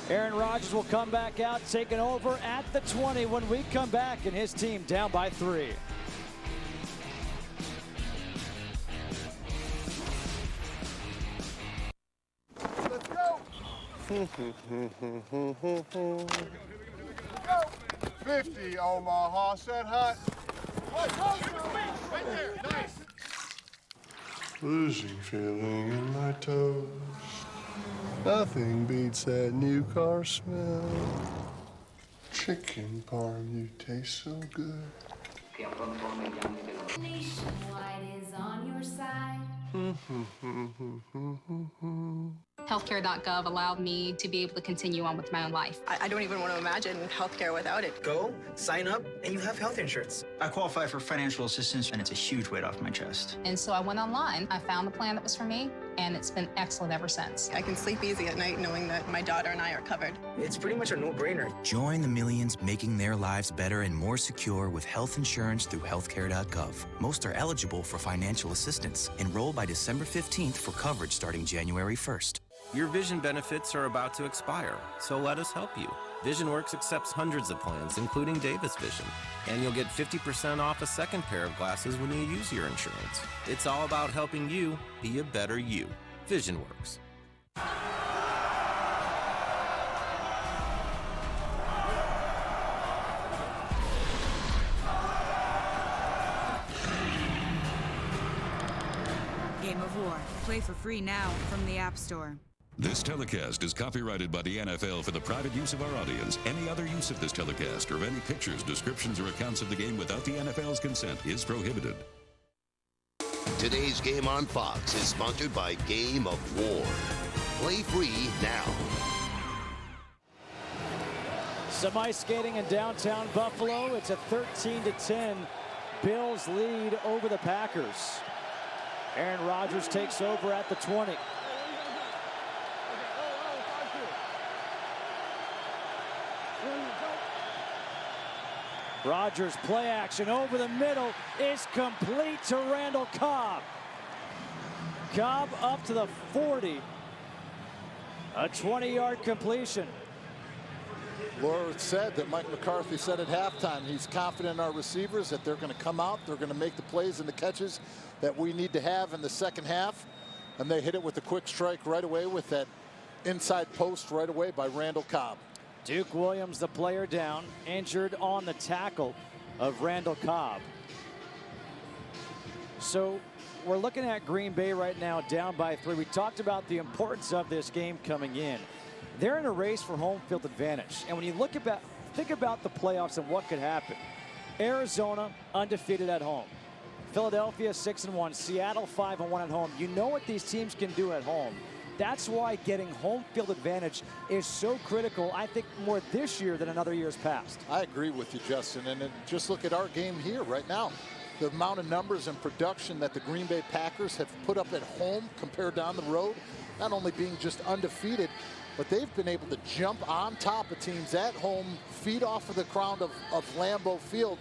Aaron Rodgers will come back out, taking over at the 20 when we come back, and his team down by 3. Let's go! 50 Omaha, set hot. Right there, nice. Losing feeling in my toes. Nothing beats that new car smell. Chicken parm, you taste so good. Nationwide is on your side. Healthcare.gov allowed me to be able to continue on with my own life. I don't even want to imagine healthcare without it. Go, sign up, and you have health insurance. I qualify for financial assistance, and it's a huge weight off my chest. And so I went online, I found the plan that was for me, and it's been excellent ever since. I can sleep easy at night knowing that my daughter and I are covered. It's pretty much a no-brainer. Join the millions making their lives better and more secure with health insurance through healthcare.gov. Most are eligible for financial assistance. Enroll by December 15th for coverage starting January 1st. Your vision benefits are about to expire, so let us help you. VisionWorks accepts hundreds of plans, including Davis Vision, and you'll get 50% off a second pair of glasses when you use your insurance. It's all about helping you be a better you. VisionWorks. Game of War. Play for free now from the App Store. This telecast is copyrighted by the NFL for the private use of our audience. Any other use of this telecast or of any pictures, descriptions, or accounts of the game without the NFL's consent is prohibited. Today's game on Fox is sponsored by Game of War. Play free now. Some ice skating in downtown Buffalo. It's a 13-10 Bills lead over the Packers. Aaron Rodgers takes over at the 20. Rodgers play action over the middle is complete to Randall Cobb. Cobb up to the 40. A 20-yard completion. Laura said that Mike McCarthy said at halftime he's confident in our receivers that they're going to come out, they're going to make the plays and the catches that we need to have in the second half. And they hit it with a quick strike right away with that inside post right away by Randall Cobb. Duke Williams, the player down, injured on the tackle of Randall Cobb. So we're looking at Green Bay right now down by 3. We talked about the importance of this game coming in. They're in a race for home field advantage. And when you think about the playoffs and what could happen. Arizona undefeated at home. Philadelphia 6-1. Seattle 5-1 at home. You know what these teams can do at home. That's why getting home field advantage is so critical, I think, more this year than in other years past. I agree with you, Justin. And then just look at our game here right now. The amount of numbers and production that the Green Bay Packers have put up at home compared down the road, not only being just undefeated, but they've been able to jump on top of teams at home, feed off of the crown of Lambeau Field,